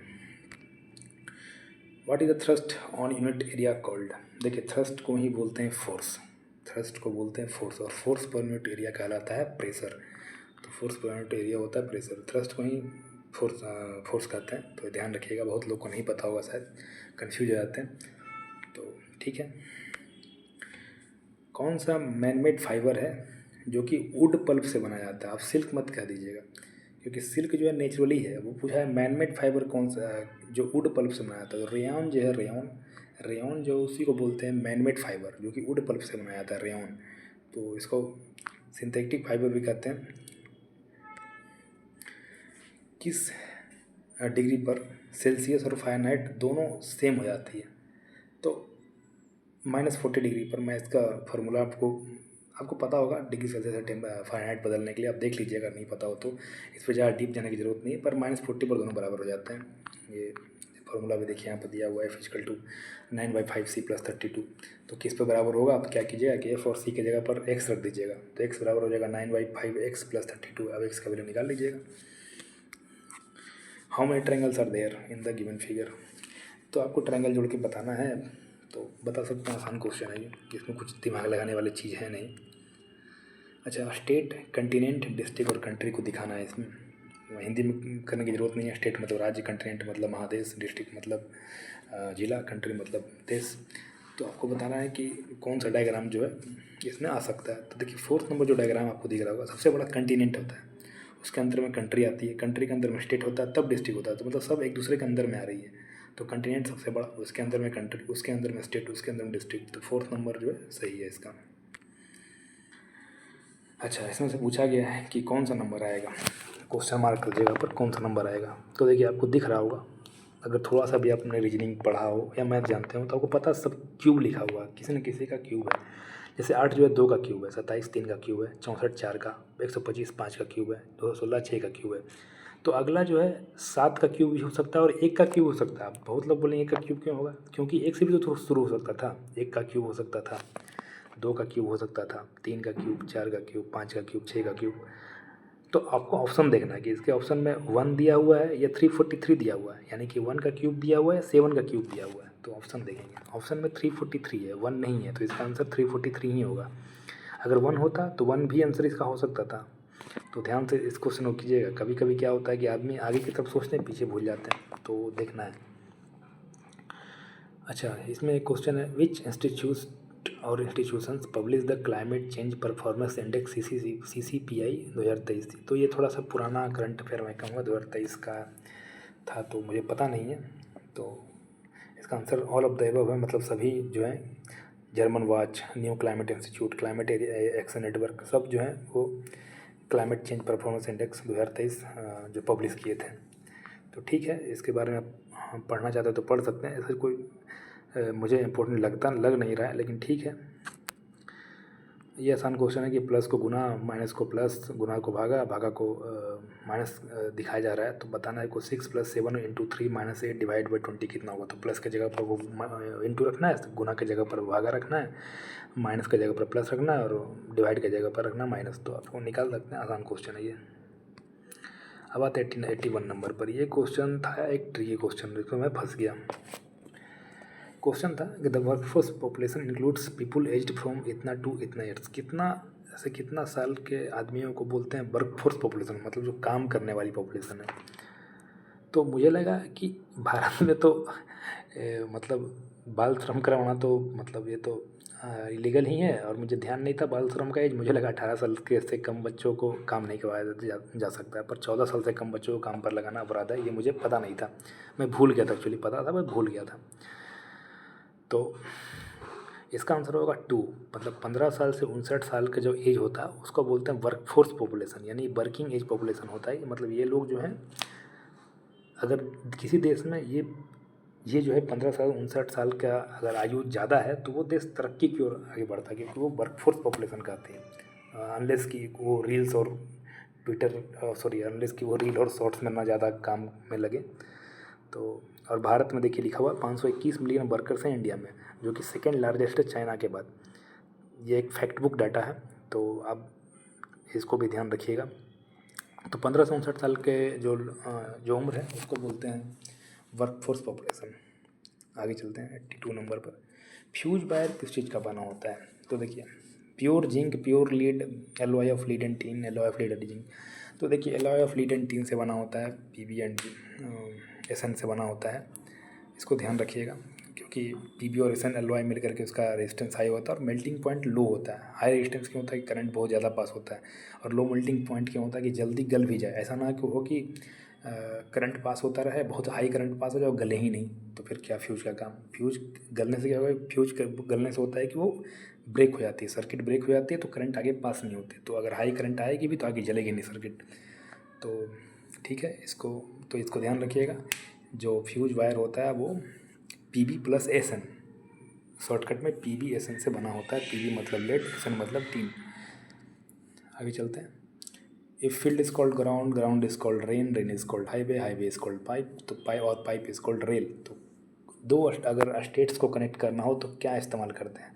What is the thrust on unit area called? देखिए, थ्रस्ट को ही बोलते हैं फोर्स, थ्रस्ट को बोलते हैं फोर्स, और फोर्स पर यूनिट एरिया कहलाता है प्रेशर। तो फोर्स पर यूनिट एरिया होता है प्रेशर, थ्रस्ट को ही फोर्स कहते हैं। तो ध्यान रखिएगा, बहुत लोग को नहीं पता होगा, शायद कन्फ्यूज हो जाते हैं। तो ठीक है, कौन सा मैनमेड फाइबर है जो कि वुड पल्प से बनाया जाता है? आप सिल्क मत कह दीजिएगा, क्योंकि सिल्क जो है नेचुरली है। वो पूछा है मैनमेड फाइबर कौन सा है जो वुड पल्प से बनाया जाता है। तो रेयॉन जो है, रेयॉन जो उसी को बोलते हैं मैनमेड फाइबर, जो कि वुड पल्प से बनाया जाता है, रेयॉन। तो इसको सिंथेटिक फाइबर भी कहते हैं। किस डिग्री पर सेल्सियस और फ़ारेनहाइट दोनों सेम हो जाती है? तो -40 डिग्री पर। मैं इसका फार्मूला आपको पता होगा, डिग्री सेल्सियस और फ़ारेनहाइट बदलने के लिए आप देख लीजिएगा, नहीं पता हो तो इस पर ज़्यादा डीप जाने की ज़रूरत नहीं है। पर -40 पर दोनों बराबर हो जाते हैं। ये फार्मूला भी देखिए यहाँ पर दिया हुआ है, F=9/5c + 32। तो किस पे बराबर होगा? आप क्या कीजिएगा कि F और C की जगह पर x रख दीजिएगा, तो x बराबर हो जाएगा 9/5x + 32। अब x का वैल्यू निकाल लीजिएगा। How many triangles are there in the given figure? तो आपको ट्रायंगल जोड़ के बताना है, तो बता सकता हूँ, आसान क्वेश्चन है ये, इसमें कुछ दिमाग लगाने वाली चीज़ है नहीं। अच्छा, स्टेट, कंटिनेंट, डिस्ट्रिक्ट और कंट्री को दिखाना है इसमें। हिंदी में करने की ज़रूरत नहीं है। स्टेट मतलब राज्य, कंटिनेंट मतलब महादेश, डिस्ट्रिक्ट मतलब जिला, कंट्री मतलब देश। तो आपको बताना है कि कौन सा डायग्राम जो है इसमें आ सकता है। तो देखिए 4th नंबर जो डायग्राम आपको दिख रहा होगा, सबसे बड़ा कंटिनेंट होता है, उसके अंदर में कंट्री आती है, कंट्री के अंदर में स्टेट होता है, तब डिस्ट्रिक्ट होता है। तो मतलब सब एक दूसरे के अंदर में आ रही है। तो कंटिनेंट सबसे बड़ा, उसके अंदर में कंट्री, उसके अंदर में स्टेट, उसके अंदर में डिस्ट्रिक्ट। तो 4th नंबर जो है सही है इसका। अच्छा, इसमें से पूछा गया है कि कौन सा नंबर आएगा, क्वेश्चन मार्क की जगह पर कौन सा नंबर आएगा। तो देखिए आपको दिख रहा होगा, अगर थोड़ा सा भी आपने रीजनिंग पढ़ा हो या मैथ जानते हो तो आपको पता सब क्यूब लिखा हुआ है, किसी न किसी का क्यूब है। जैसे 8 जो है 2 का क्यूब है, 27 3 का क्यूब है, 64 4 का, 125 5 का क्यूब है, 216 6 का क्यूब है। तो अगला जो है 7 का क्यूब भी हो सकता है और 1 का क्यूब हो सकता है। आप बहुत लोग बोलेंगे 1 का क्यूब क्यों होगा, क्योंकि 1 से भी तो शुरू हो सकता था। 1 का क्यूब हो सकता था, 2 का क्यूब हो सकता था, 3 का क्यूब, 4 का क्यूब, 5 का क्यूब, 6 का क्यूब। तो आपको ऑप्शन देखना है कि इसके ऑप्शन में 1 दिया हुआ है या 343 दिया हुआ है, यानी कि 1 का क्यूब दिया हुआ है, 7 का क्यूब दिया हुआ है। तो ऑप्शन देखेंगे, ऑप्शन में 343 है, 1 नहीं है, तो इसका आंसर 343 ही होगा। अगर 1 होता तो 1 भी आंसर इसका हो सकता था। तो ध्यान से इस क्वेश्चन को कीजिएगा। कभी कभी क्या होता है कि आदमी आगे की तरफ सोचते हैं, पीछे भूल जाते हैं, तो देखना है। अच्छा, इसमें एक क्वेश्चन है, विच इंस्टीट्यूट और institutions publish the climate change performance index CCPI 2023। तो ये थोड़ा सा पुराना करंट अफेयर मैं कहूँगा, 2023 का था, तो मुझे पता नहीं है। तो इसका answer all of the above है, मतलब सभी जो है, German watch, new climate institute, climate action network, सब जो है वो क्लाइमेट चेंज परफॉर्मेंस इंडेक्स 2023 जो पब्लिश किए थे। तो ठीक है, इसके बारे में आप पढ़ना चाहते हो तो पढ़ सकते हैं। ऐसा कोई मुझे इम्पोर्टेंट लग नहीं रहा है, लेकिन ठीक है। ये आसान क्वेश्चन है कि प्लस को गुना, माइनस को प्लस, गुना को भागा, भागा को माइनस दिखाया जा रहा है। तो बताना है को 6 + 7 × 3 - 8 डिवाइड बाई 20 कितना होगा। तो प्लस के जगह पर वो इंटू रखना है, गुना के जगह पर भागा रखना है, माइनस के जगह पर प्लस रखना है और डिवाइड के जगह पर रखना माइनस। तो आपको निकाल सकते हैं, आसान क्वेश्चन है ये। अब आते हैं 81 नंबर पर। ये क्वेश्चन था एक ट्रिकी क्वेश्चन, जिसमें मैं फंस गया। क्वेश्चन था कि the workforce population includes people aged from इतना टू इतना ईयर्स। कितना ऐसे कितना साल के आदमियों को बोलते हैं वर्कफोर्स पॉपुलेशन, मतलब जो काम करने वाली पॉपुलेशन है। तो मुझे लगा कि भारत में तो मतलब बाल श्रम करवाना तो मतलब ये तो इलीगल ही है, और मुझे ध्यान नहीं था बाल श्रम का एज। मुझे लगा 18 साल के से कम बच्चों को काम नहीं करवाया जा सकता है, पर 14 साल से कम बच्चों को काम पर लगाना अपराध है, ये मुझे पता नहीं था। मैं भूल गया था, एक्चुअली पता था, मैं भूल गया था। तो इसका आंसर होगा 2, मतलब 15 साल से 59 साल का जो एज होता है उसको बोलते हैं वर्कफोर्स पॉपुलेशन, यानी वर्किंग एज पॉपुलेशन होता है। मतलब ये लोग जो हैं, अगर किसी देश में ये जो है 15 साल 59 साल का अगर आयु ज़्यादा है तो वो देश तरक्की की ओर आगे बढ़ता है, क्योंकि वो वर्कफोर्स पॉपुलेशन कहते हैं। अनलेस कि वो रील्स और अनलेस कि वो रील और शॉर्ट्स में ना ज़्यादा काम में लगे। तो और भारत में देखिए लिखा हुआ 521 मिलियन वर्कर्स हैं इंडिया में, जो कि सेकेंड लार्जेस्ट है चाइना के बाद। ये एक फैक्ट बुक डाटा है, तो आप इसको भी ध्यान रखिएगा। तो 15 से 59 साल के जो उम्र है उसको बोलते हैं वर्कफोर्स पॉपुलेशन। आगे चलते हैं 82 नंबर पर। फ्यूज वायर किस चीज़ का बना होता है। तो देखिए, pure zinc, pure lead, alloy of lead and teen, alloy of lead and zinc. तो देखिए, alloy of lead and teen से बना होता है, पीबी एंड एसएन से बना होता है। इसको ध्यान रखिएगा, क्योंकि पीबी और एसएन एलॉय मिल करके उसका रेजिस्टेंस हाई होता है और मेल्टिंग पॉइंट लो होता है। हाई रेजिस्टेंस क्यों होता है कि करंट बहुत ज़्यादा पास होता है, और लो मेल्टिंग पॉइंट क्यों होता है कि जल्दी गल भी जाए। ऐसा ना हो कि करंट पास होता रहे, बहुत हाई करंट पास हो जाए, गले ही नहीं, तो फिर क्या फ्यूज का काम। फ्यूज गलने से क्या होगा, फ्यूज गलने से होता है कि वो ब्रेक हो जाती है, सर्किट ब्रेक हो जाती है, तो करंट आगे पास नहीं होते। तो अगर हाई करंट आएगी भी तो आगे जलेगी नहीं सर्किट। तो ठीक है, इसको ध्यान रखिएगा। जो फ्यूज वायर होता है वो पीबी + एसएन, शॉर्टकट में पीबी एसएन से बना होता है। पीबी मतलब लेड, एसएन मतलब टीन। आगे चलते हैं। If field is called ground, ground is called rain, rain is called highway, highway is called pipe, तो पाइप इज कॉल्ड रेल। तो अगर स्टेट्स को कनेक्ट करना हो तो क्या इस्तेमाल करते हैं।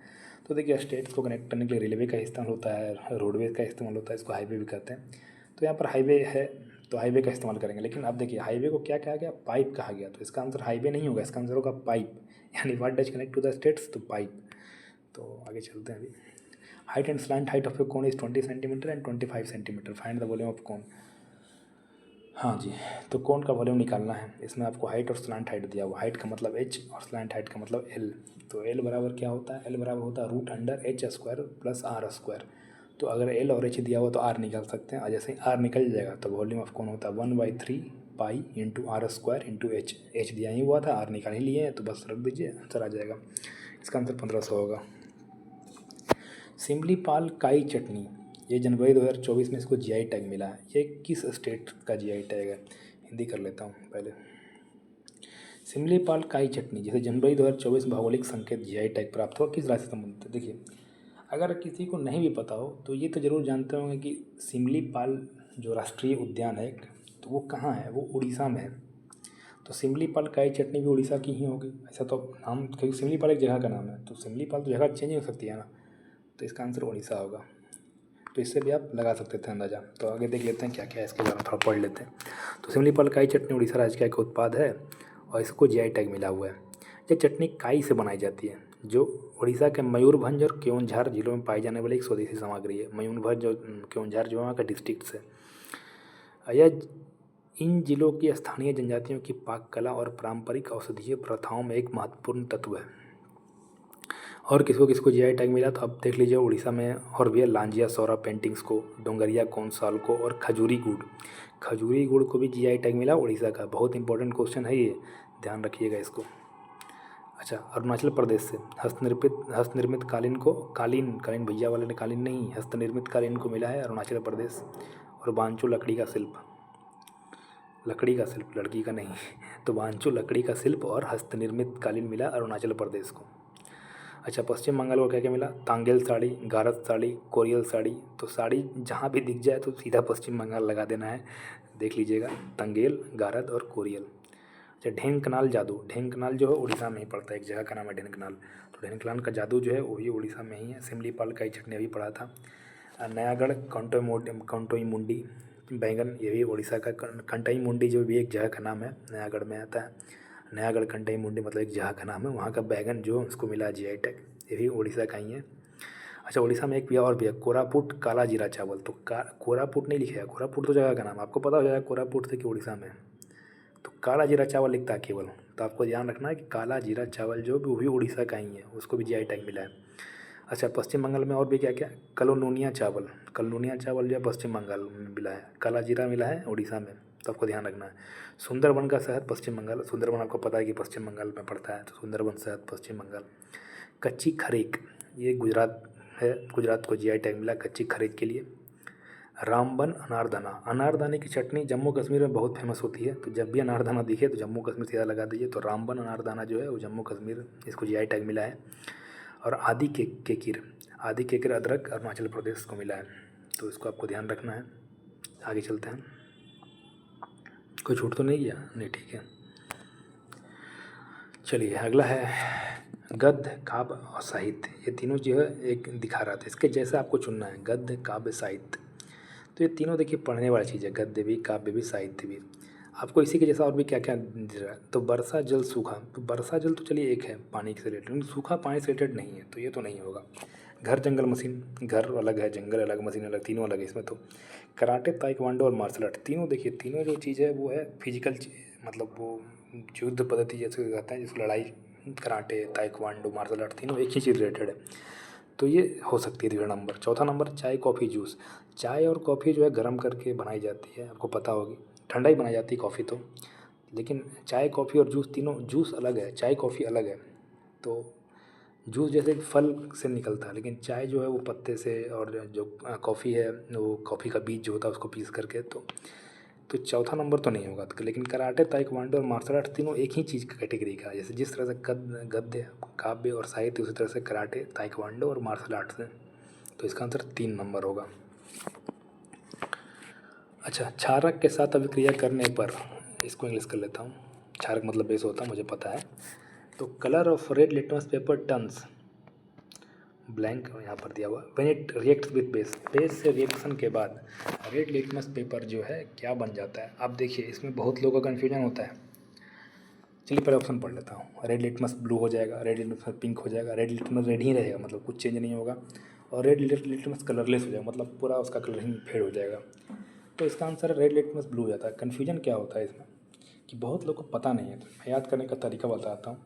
तो देखिए, स्टेट्स को कनेक्ट करने के लिए रेलवे का इस्तेमाल होता है, रोडवेज का इस्तेमाल होता है, इसको हाईवे भी कहते हैं। तो यहाँ पर हाईवे है तो हाईवे का इस्तेमाल करेंगे। लेकिन अब देखिए, हाईवे को क्या कहा गया, पाइप कहा गया। तो इसका आंसर हाईवे नहीं होगा, इसका आंसर होगा पाइप, यानी what does connect to the states, तो पाइप। तो आगे चलते हैं अभी। Height and slant height of a cone is 20 centimetre and 25 centimetre. Find the volume of cone. हाँ जी, तो कोण का वॉल्यूम निकालना है। इसमें आपको हाइट और स्लैंट हाइट दिया हुआ, हाइट का मतलब h और स्लैंट हाइट का मतलब l। तो l बराबर क्या होता है, l बराबर होता है root under H square plus R square. तो अगर l और h दिया हुआ तो r निकाल सकते हैं, और जैसे ही r निकल जाएगा तो वॉल्यूम ऑफ कोण होता है 1/3 pi into R square into H. H दिया ही हुआ था, r निकाल ही लिए हैं, तो बस रख दीजिए, आंसर आ जाएगा। इसका आंसर 1500 होगा। सिमलीपाल काई चटनी, ये जनवरी 2024 में इसको जीआई टैग मिला है। ये किस स्टेट का जीआई टैग है, हिंदी कर लेता हूँ पहले। सिमलीपाल काई चटनी जिसे जनवरी 2024 में भौगोलिक संकेत जीआई टैग प्राप्त हुआ, किस राज्य से संबंधित है। देखिए, अगर किसी को नहीं भी पता हो तो ये तो ज़रूर जानते होंगे कि सिमलीपाल जो राष्ट्रीय उद्यान है तो वो कहाँ है, वो उड़ीसा में है। तो सिमलीपाल काई चटनी भी उड़ीसा की ही होगी, ऐसा तो नाम, क्योंकि सिमलीपाल एक जगह का नाम है, तो सिमलीपाल तो जगह चेंज हो सकती है ना, तो इसका आंसर उड़ीसा होगा। तो इससे भी आप लगा सकते थे अंदाज़ा। तो आगे देख लेते हैं क्या क्या है, इसके बारे में थोड़ा पढ़ लेते हैं। तो सिमलीपाल काई चटनी उड़ीसा राज्य का एक उत्पाद है और इसको जीआई टैग मिला हुआ है। यह चटनी काई से बनाई जाती है, जो उड़ीसा के मयूरभंज और केओंझार जिलों में पाई जाने वाली एक स्वदेशी सामग्री है। मयूरभंज और केओंझार जो वहाँ का डिस्ट्रिक्ट है। यह इन जिलों की स्थानीय जनजातियों की पाक कला और पारंपरिक औषधीय प्रथाओं में एक महत्वपूर्ण तत्व है। और किसको किसको जीआई टैग मिला, तो अब देख लीजिए उड़ीसा में और भी है, लांजिया सौरा पेंटिंग्स को, डोंगरिया कौंसाल को, और खजूरी गुड़। खजूरी गुड़ को भी जीआई टैग मिला उड़ीसा का। बहुत इंपॉर्टेंट क्वेश्चन है ये, ध्यान रखिएगा इसको। अच्छा, अरुणाचल प्रदेश से हस्तनिर्मित कालीन को, कालीन भैया वाले ने कालीन नहीं, हस्तनिर्मित कालीन को मिला है अरुणाचल प्रदेश। और बांचो लकड़ी का शिल्प, लड़की का नहीं, तो बांचो लकड़ी का शिल्प और हस्तनिर्मित कालीन मिला अरुणाचल प्रदेश को। अच्छा, पश्चिम बंगाल को क्या क्या मिला, तांगेल साड़ी, गारत साड़ी, कोरियल साड़ी। तो साड़ी जहाँ भी दिख जाए तो सीधा पश्चिम बंगाल लगा देना है, देख लीजिएगा, तंगेल, गारत और कोरियल। अच्छा, ढेंकनाल जादू, ढेंकनाल जो है उड़ीसा में ही पड़ता है, एक जगह का नाम है ढेंकनाल। तो ढेंकनाल का जादू जो है वो भी उड़ीसा में ही है। सिमलीपाल काई चटनी अभी पढ़ा था। नयागढ़ कंटोई मुंडी बैंगन, ये भी उड़ीसा का। कंटई मुंडी जो भी एक जगह का नाम है, नयागढ़ में आता है। नयागढ़ कंटई मुंडी मतलब एक जगह का नाम है, वहाँ का बैगन जो उसको मिला जीआई टैग, ये भी उड़ीसा का ही है। अच्छा, उड़ीसा में एक भी और भी है, कोरापुट काला जीरा चावल। तो कोरापुट नहीं लिखा है, कोरापुट तो जगह का नाम, आपको पता हो जाएगा कोरापुट से कि उड़ीसा में। तो काला जीरा चावल लिखता है केवल, तो आपको ध्यान रखना है कि काला जीरा चावल जो भी वो भी उड़ीसा का ही है, उसको भी जीआई टैग मिला है। अच्छा, पश्चिम बंगाल में और भी क्या क्या, कलोनूनिया चावल जो है पश्चिम बंगाल में मिला है, काला जीरा मिला है उड़ीसा में, तो आपको ध्यान रखना है। सुंदरबन का शहर पश्चिम बंगाल, सुंदरबन आपको पता है कि पश्चिम बंगाल में पड़ता है, तो सुंदरबन शहर पश्चिम बंगाल। कच्ची खरीक, ये गुजरात है, गुजरात को जीआई टैग मिला कच्ची खरीक के लिए। रामबन अनारदाना, अनारदाने की चटनी जम्मू कश्मीर में बहुत फेमस होती है, तो जब भी अनारदाना दिखे तो जम्मू कश्मीर सीधा लगा दीजिए। तो रामबन अनारदाना जो है वो जम्मू कश्मीर, इसको जीआई टैग मिला है। और आदि केकिर अदरक अरुणाचल प्रदेश को मिला है, तो इसको आपको ध्यान रखना है। आगे चलते हैं, कोई छूट तो नहीं गया, नहीं ठीक है। चलिए अगला है गद्य, काव्य और साहित्य। ये तीनों जो है एक दिखा रहा था, इसके जैसा आपको चुनना है, गद्य, काव्य, साहित्य। तो ये तीनों देखिए पढ़ने वाली चीज़ है, गद्य भी, काव्य भी, साहित्य भी। आपको इसी के जैसा और भी क्या क्या दिख रहा है। तो वर्षा जल सूखा, तो वर्षा जल तो चलिए एक है पानी से रिलेटेड, लेकिन सूखा पानी से रिलेटेड नहीं है, तो ये तो नहीं होगा। घर जंगल मशीन, घर अलग है, जंगल अलग, मशीन अलग, तीनों अलग है इसमें। तो कराटे, ताइक्वांडो और मार्शल आर्ट, तीनों देखिए, तीनों जो चीज़ है वो है फिजिकल, मतलब वो युद्ध पद्धति जैसे कहते हैं, जिसको लड़ाई, कराटे, ताइक्वांडो, मार्शल आर्ट, तीनों एक ही चीज़ रिलेटेड है, तो ये हो सकती है तीसरा नंबर। चौथा नंबर चाय, कॉफ़ी, जूस। चाय और कॉफ़ी जो है गर्म करके बनाई जाती है, आपको पता होगी, ठंडा ही बनाई जाती है कॉफ़ी तो, लेकिन चाय, कॉफ़ी और जूस तीनों, जूस अलग है, चाय कॉफ़ी अलग है। तो जूस जैसे फल से निकलता है, लेकिन चाय जो है वो पत्ते से, और जो कॉफ़ी है वो कॉफ़ी का बीज जो होता है उसको पीस करके। तो चौथा नंबर तो नहीं होगा। तो लेकिन कराटे, ताइक्वांडो और मार्शल आर्ट तीनों एक ही चीज़ का कैटेगरी का है। जैसे जिस तरह से गद्य, काव्य और साहित्य, उसी तरह से कराटे, ताइक्वांडो और मार्शल आर्ट्स है। तो इसका आंसर 3 नंबर होगा। अच्छा, क्षारक के साथ अभिक्रिया करने पर, इसको इंग्लिश कर लेता हूँ, क्षारक मतलब बेस होता है, मुझे पता है। तो colour of red litmus paper turns blank, यहाँ पर दिया हुआ, when it reacts with base, base से रिएक्शन के बाद रेड लिटमस पेपर जो है क्या बन जाता है। अब देखिए इसमें बहुत लोगों का कन्फ्यूजन होता है। चलिए पहले ऑप्शन पढ़ लेता हूँ। रेड लिटमस ब्लू हो जाएगा, रेड लिटमस पिंक हो जाएगा, रेड लिटमस रेड ही रहेगा, मतलब कुछ चेंज नहीं होगा, और रेड लिटमस कलरलेस हो जाएगा, मतलब पूरा उसका कलर ही फेड हो जाएगा। तो इसका आंसर रेड लिटमस ब्लू हो जाता है। कन्फ्यूजन क्या होता है इसमें कि बहुत लोग को पता नहीं है, तो मैं याद करने का तरीका बताता हूँ।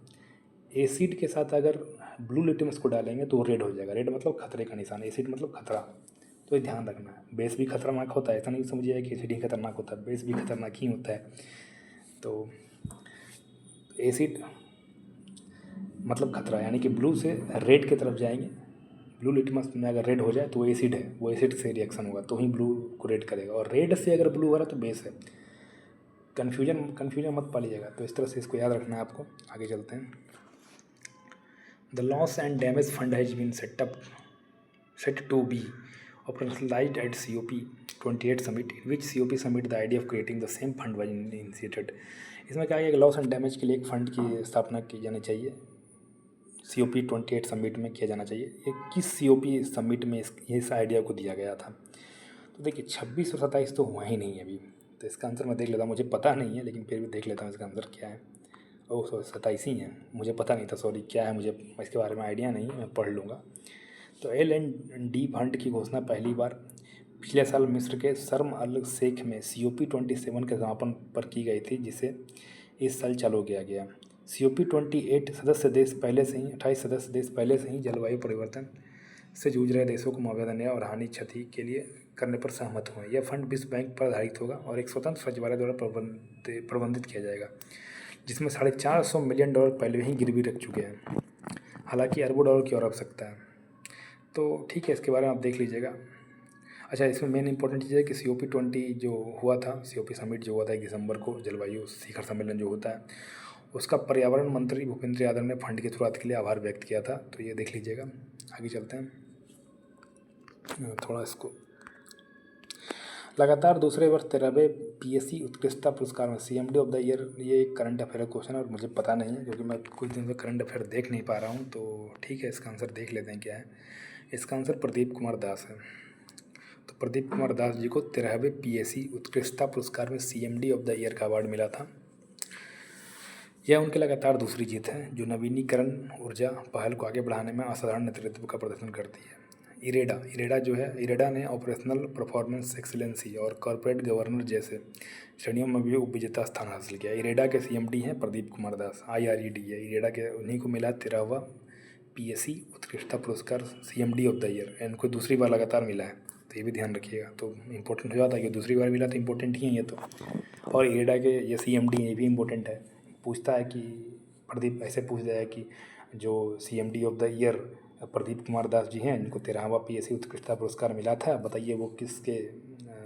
एसिड के साथ अगर ब्लू लिटमस को डालेंगे तो वो रेड हो जाएगा। रेड मतलब खतरे का निशान, एसिड मतलब खतरा। तो ये ध्यान रखना है। बेस भी खतरनाक होता है, ऐसा नहीं समझिए कि एसिड ही खतरनाक होता है, बेस भी खतरनाक ही होता है। तो एसिड मतलब खतरा, यानी कि ब्लू से रेड की तरफ जाएंगे। ब्लू लिटमस में अगर रेड हो जाए तो वो एसिड है, वो एसिड से रिएक्शन होगा तो ही ब्लू को रेड करेगा, और रेड से अगर ब्लू हो रहा तो बेस है। कन्फ्यूजन मत पालिएगा। तो इस तरह से इसको याद रखना है आपको। आगे चलते हैं। The loss and damage fund has been set to be operationalized at COP28 summit, in which COP summit the idea of creating the same fund was initiated। इसमें क्या है कि लॉस एंड डैमेज के लिए एक फ़ंड की स्थापना की जानी चाहिए। COP28 समिट में किया जाना चाहिए। ये किस COP समिट में इस आइडिया को दिया गया था? तो देखिए 26 और 27 तो हुआ ही नहीं है अभी। तो इसका आंसर मैं देख लेता हूँ, मुझे पता नहीं है लेकिन फिर भी देख लेता हूँ इसका आंसर क्या है। ओह सॉरी 27 ही है, मुझे पता नहीं था, सॉरी। क्या है मुझे इसके बारे में आइडिया नहीं है, मैं पढ़ लूँगा। तो L&D फंड की घोषणा पहली बार पिछले साल मिस्र के शर्म अल शेख में COP27 के समापन पर की गई थी, जिसे इस साल चालू किया गया। COP28 सदस्य देश पहले से ही 28 सदस्य देश पहले से ही जलवायु परिवर्तन से जूझ रहे देशों को मुआवजा देने और हानि क्षति के लिए करने पर सहमत हुए। यह फंड विश्व बैंक पर आधारित होगा और एक स्वतंत्र सचिवालय द्वारा प्रबंधित किया जाएगा, जिसमें $450 मिलियन पहले ही गिरवी रख चुके हैं। हालांकि अरबों डॉलर की और आवश्यकता है। तो ठीक है, इसके बारे में आप देख लीजिएगा। अच्छा, इसमें मेन इंपॉर्टेंट चीज़ है कि COP20 जो हुआ था, COP समिट जो हुआ था 1 दिसंबर को, जलवायु शिखर सम्मेलन जो होता है, उसका पर्यावरण मंत्री भूपेंद्र यादव ने फंड की शुरुआत के लिए आभार व्यक्त किया था। तो ये देख लीजिएगा। आगे चलते हैं। थोड़ा इसको लगातार दूसरे वर्ष 13वें PSC उत्कृष्टता पुरस्कार में CMD ऑफ द ईयर, ये एक करंट अफेयर क्वेश्चन है और मुझे पता नहीं है क्योंकि मैं कुछ दिन से करंट अफेयर देख नहीं पा रहा हूँ। तो ठीक है, इसका आंसर देख लेते हैं क्या है। इसका आंसर प्रदीप कुमार दास है। तो प्रदीप कुमार दास जी को 13वें PSC उत्कृष्टता पुरस्कार में CMD ऑफ द ईयर का अवार्ड मिला था। यह उनकी लगातार दूसरी जीत है, जो नवीनीकरण ऊर्जा पहल को आगे बढ़ाने में असाधारण नेतृत्व का प्रदर्शन करती है। इरेडा ने ऑपरेशनल परफॉर्मेंस एक्सीलेंसी और कॉर्पोरेट गवर्नेंस जैसे श्रेणियों में भी उपविजेता स्थान हासिल किया। इरेडा के CMD हैं प्रदीप कुमार दास, IRED है इरेडा के, उन्हीं को मिला 13वां PSC उत्कृष्टता पुरस्कार CMD ऑफ द ईयर। इनको दूसरी बार लगातार मिला है, तो ये भी ध्यान रखिएगा। तो इंपॉर्टेंट हो जाता है कि दूसरी बार मिला तो इंपॉर्टेंट ही है ये तो। और इरेडा के ये CMD ये भी इंपॉर्टेंट है। पूछता है कि प्रदीप, ऐसे पूछ जाए कि जो CMD of the year Pradeep Kumar Das ji हैं, इनको 13वां PSC उत्कृष्टता पुरस्कार मिला था, बताइए वो किसके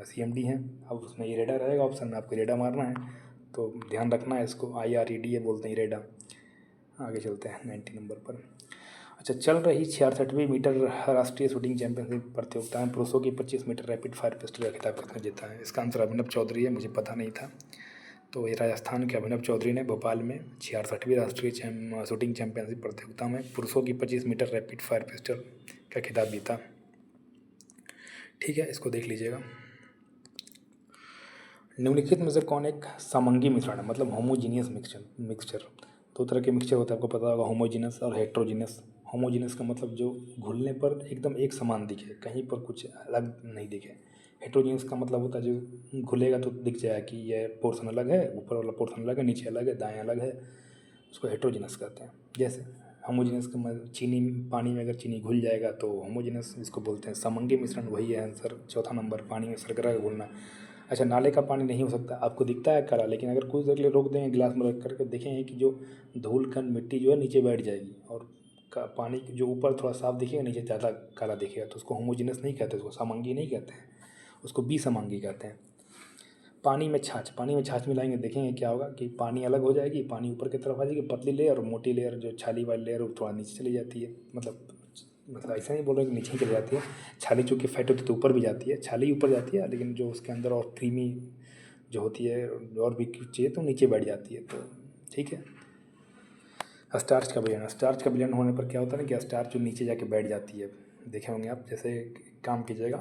CMD हैं। अब उसमें इरेडा रहेगा ऑप्शन में, आपको इरेडा मारना है, तो ध्यान रखना है इसको। IRED बोलते हैं इरेडा। आगे चलते हैं 90 नंबर पर। अच्छा, चल रही 66वीं मीटर राष्ट्रीय शूटिंग चैंपियनशिप प्रतियोगिता में पुरुषों की 25 मीटर रैपिड फायर पिस्टल का खिताब किसने जीता है? इसका आंसर अभिनव चौधरी है, मुझे पता नहीं था। तो ये राजस्थान के अभिनव चौधरी ने भोपाल में 66वीं राष्ट्रीय शूटिंग चैंपियनशिप प्रतियोगिता में पुरुषों की 25 मीटर रैपिड फायर पिस्टल का खिताब जीता। ठीक है, इसको देख लीजिएगा। निम्नलिखित में से कौन एक समंगी मिश्रण है, मतलब होमोजीनियस मिक्सचर। दो तरह के मिक्सचर होता है, आपको पता होगा, होमोजीनियस और हेट्रोजीनियस। होमोजीनियस का मतलब जो घुलने पर एकदम एक समान दिखे, कहीं पर कुछ अलग नहीं दिखे। हेट्रोजीनियस का मतलब होता है जो घुलेगा तो दिख जाए कि यह पोर्शन अलग है, ऊपर वाला पोर्शन अलग है, नीचे अलग है, दाएँ अलग है, उसको हेट्रोजीनियस कहते हैं। जैसे होमोजीनियस का चीनी, पानी में अगर चीनी घुल जाएगा तो होमोजीनियस इसको बोलते हैं। समंगी मिश्रण वही है आंसर, चौथा नंबर, पानी में शर्करा का घुलना। अच्छा, नाले का पानी नहीं हो सकता, आपको दिखता है काला, लेकिन अगर कुछ देर के लिए रोक देंगे गिलास में रख करके, देखेंगे कि जो धूल कण मिट्टी जो है नीचे बैठ जाएगी, और पानी जो ऊपर थोड़ा साफ दिखेगा, नीचे ज़्यादा काला दिखेगा, तो उसको होमोजीनियस नहीं कहते, उसको समंगी नहीं कहते हैं, उसको बिसमंगी कहते हैं। पानी में छाछ मिलाएंगे, देखेंगे क्या होगा कि पानी अलग हो जाएगी, पानी ऊपर की तरफ आ जाएगी, पतली लेयर, और मोटी लेयर जो छाली वाली लेयर वो थोड़ा नीचे चली जाती है। मतलब ऐसा नहीं बोल रहे कि नीचे ही चली जाती है, छाली चूँकि फैट होती है तो ऊपर भी जाती है, छाली ऊपर जाती है, लेकिन जो उसके अंदर और क्रीमी जो होती है और भी कुछ चाहिए तो नीचे बैठ जाती है। तो ठीक है। स्टार्च का विलयन होने पर क्या होता है ना कि स्टार्च जो नीचे जाके बैठ जाती है, देखे होंगे आप। जैसे काम कीजिएगा,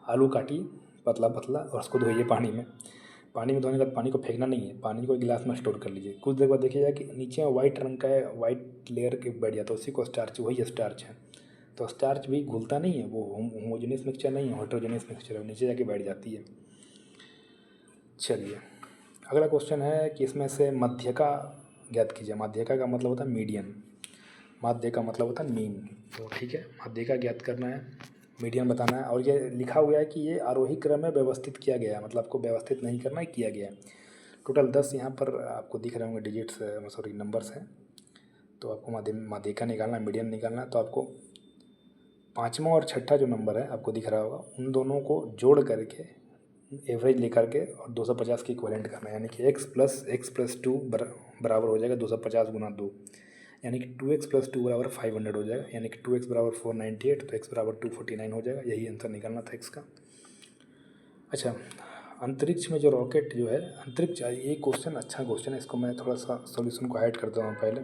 आलू काटिए पतला पतला और उसको धोइए पानी में धोने के बाद पानी को फेंकना नहीं है, पानी को एक गिलास में स्टोर कर लीजिए। कुछ देर बाद देखिएगा कि नीचे वाइट रंग का वाइट लेयर के बैठ जाता है, उसी को स्टार्च, वही स्टार्च है। तो स्टार्च भी घुलता नहीं है, वो होमोजेनियस मिक्सचर नहीं है, हेटेरोजेनियस मिक्सचर है, नीचे जाके बैठ जाती है। चलिए अगला क्वेश्चन है कि इसमें से मध्यका ज्ञात कीजिए। मध्यका का मतलब होता है मीडियन, माध्य का मतलब होता है मीन। तो ठीक है, माध्य का ज्ञात करना है, मीडियन बताना है। और ये लिखा हुआ है कि ये आरोही क्रम में व्यवस्थित किया गया है, मतलब आपको व्यवस्थित नहीं करना है, किया गया है। टोटल 10 यहाँ पर आपको दिख रहे होंगे डिजिट्स, सॉरी नंबर्स हैं। तो आपको माध्यिका निकालना है, मीडियन निकालना है। तो आपको पाँचवा और छठा जो नंबर है आपको दिख रहा होगा, उन दोनों को जोड़ करके एवरेज लेकर के और 250 की इक्विवेलेंट करना है, यानी कि x+2 बराबर हो जाएगा 250 गुना 2, यानी कि 2x+2 बराबर 500 हो जाएगा, यानी कि 2x बराबर 498, तो x बराबर 249 हो जाएगा। यही आंसर निकालना था x का। अच्छा, अंतरिक्ष में जो रॉकेट जो है, अंतरिक्ष, ये क्वेश्चन अच्छा क्वेश्चन है, इसको मैं थोड़ा सा सॉल्यूशन को हाइड करता हूँ पहले।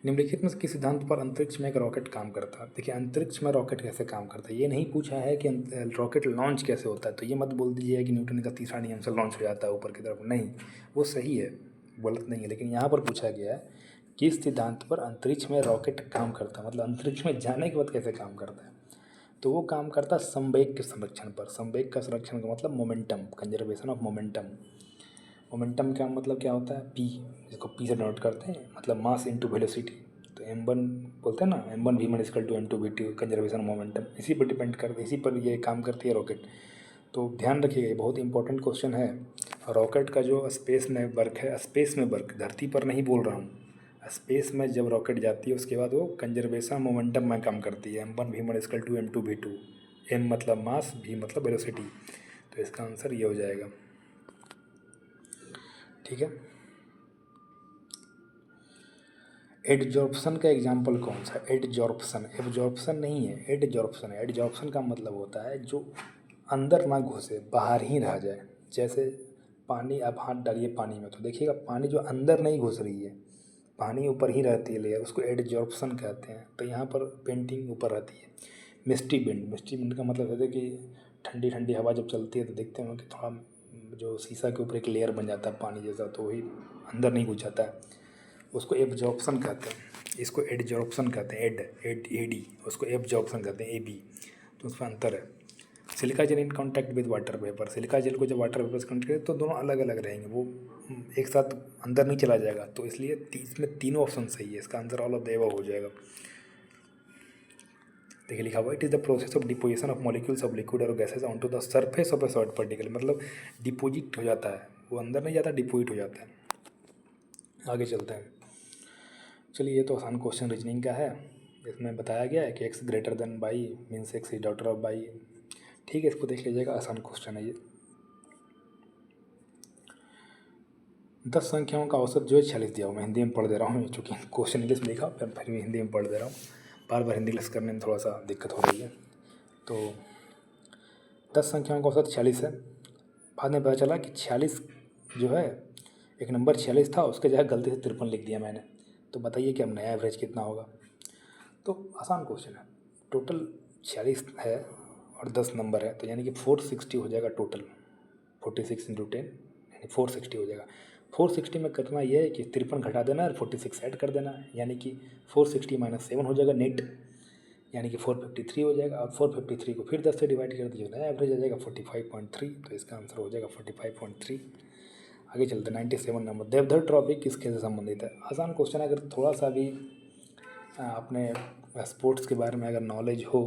निम्नलिखित में से किस सिद्धांत पर अंतरिक्ष में एक रॉकेट काम करता है। देखिए अंतरिक्ष में रॉकेट कैसे काम करता है, ये नहीं पूछा है कि रॉकेट लॉन्च कैसे होता है। तो ये मत बोल दीजिए कि न्यूटन का तीसरा नियम से लॉन्च हो जाता है ऊपर की तरफ, नहीं, वो सही है, गलत नहीं है। लेकिन यहाँ पर पूछा गया है किस सिद्धांत पर अंतरिक्ष में रॉकेट काम करता है, मतलब अंतरिक्ष में जाने के बाद कैसे काम करता है। तो वो काम करता है संवेग के संरक्षण पर। संवेग का संरक्षण का मतलब momentum, conservation of momentum. Momentum का मतलब क्या होता है, पी, जिसको पी से नोट करते हैं, मतलब मास इनटू वेलोसिटी। तो m1 बोलते हैं ना, m1v1 = m2v2, कंजर्वेशन मोमेंटम, इसी पर डिपेंड करते, इसी पर ये काम करती है रॉकेट। तो ध्यान रखिएगा, ये बहुत इंपॉर्टेंट क्वेश्चन है। रॉकेट का जो स्पेस में वर्क है, स्पेस में वर्क, धरती पर नहीं बोल रहा हूँ, स्पेस में जब रॉकेट जाती है उसके बाद वो कंजर्वेशन मोमेंटम में काम करती है। m1v1 = m2v2, m मतलब मास, v मतलब वेलोसिटी। तो इसका आंसर ये हो जाएगा, ठीक है। एडजॉर्प्शन का एग्जाम्पल कौन सा है। एडजॉर्प्शन, एब्जॉर्प्शन नहीं है, एडजॉर्प्शन है। एडजॉर्प्शन का मतलब होता है जो अंदर ना घुसे, बाहर ही रह जाए। जैसे पानी, आप हाथ डालिए पानी में तो देखिएगा पानी जो अंदर नहीं घुस रही है, पानी ऊपर ही रहती है लेयर, उसको एडजॉर्प्शन कहते हैं। तो यहाँ पर पेंटिंग ऊपर रहती है। मिस्टी विंड, मिस्टी विंड का मतलब है कि ठंडी ठंडी हवा जब चलती है तो देखते हैं कि थोड़ा जो शीशा के ऊपर एक लेयर बन जाता है पानी जैसा, तो वही अंदर नहीं घुस जाता है, उसको एब्जॉर्प्शन कहते हैं। इसको एडजॉर्प्शन कहते हैं, एडी, उसको एब्जॉर्प्शन कहते हैं, एबी। तो उसमें अंतर है। Silica gel in contact with water vapour, silica gel को जब वाटर वेपर से कनेक्ट करें तो दोनों अलग अलग रहेंगे, वो एक साथ अंदर नहीं चला जाएगा। तो इसलिए इसमें तीनों ऑप्शन सही है, इसका answer all of the above हो जाएगा। देखिए लिखा हुआ, it is the process of deposition of molecules of liquid और gases on to the surface of a solid particle, मतलब डिपोजिट हो जाता है, वो अंदर नहीं जाता, डिपोजिट हो जाता है। आगे चलते हैं। चलिए ये तो आसान क्वेश्चन रीजनिंग का है। इसमें बताया गया है कि x greater than by means x is daughter of by, ठीक है, इसको देख लीजिएगा, आसान क्वेश्चन है ये। 10 संख्याओं का औसत जो है 46 दिया हुआ, मैं हिंदी में पढ़ दे रहा हूँ, चूँकि क्वेश्चन इंग्लिश में लिखा, फिर भी हिंदी में पढ़ दे रहा हूँ, बार बार हिंदी इंग्लिश करने में थोड़ा सा दिक्कत हो रही है। तो 10 संख्याओं का औसत 46 है। बाद में पता चला कि 46 जो है, एक नंबर 46 था, उसके जगह गलती से 53 लिख दिया मैंने। तो बताइए कि अब नया एवरेज कितना होगा। तो आसान क्वेश्चन है, टोटल 46 है और 10 नंबर है, तो यानी कि 460 हो जाएगा टोटल। 46 × 10 यानी 460 हो जाएगा। 460 में करना यह है कि 53 घटा देना और 46 ऐड कर देना, यानी कि 460 - 7 हो जाएगा नेट, यानी कि 453 हो जाएगा। और 453 को फिर 10 से डिवाइड कर दीजिए, नया एवरेज आ जाएगा 45.3। तो इसका आंसर हो जाएगा 45.3। आगे चलते 97 नंबर, देवधर ट्रॉफी किसके से संबंधित है। आसान क्वेश्चन है, अगर थोड़ा सा भी अपने स्पोर्ट्स के बारे में अगर नॉलेज हो,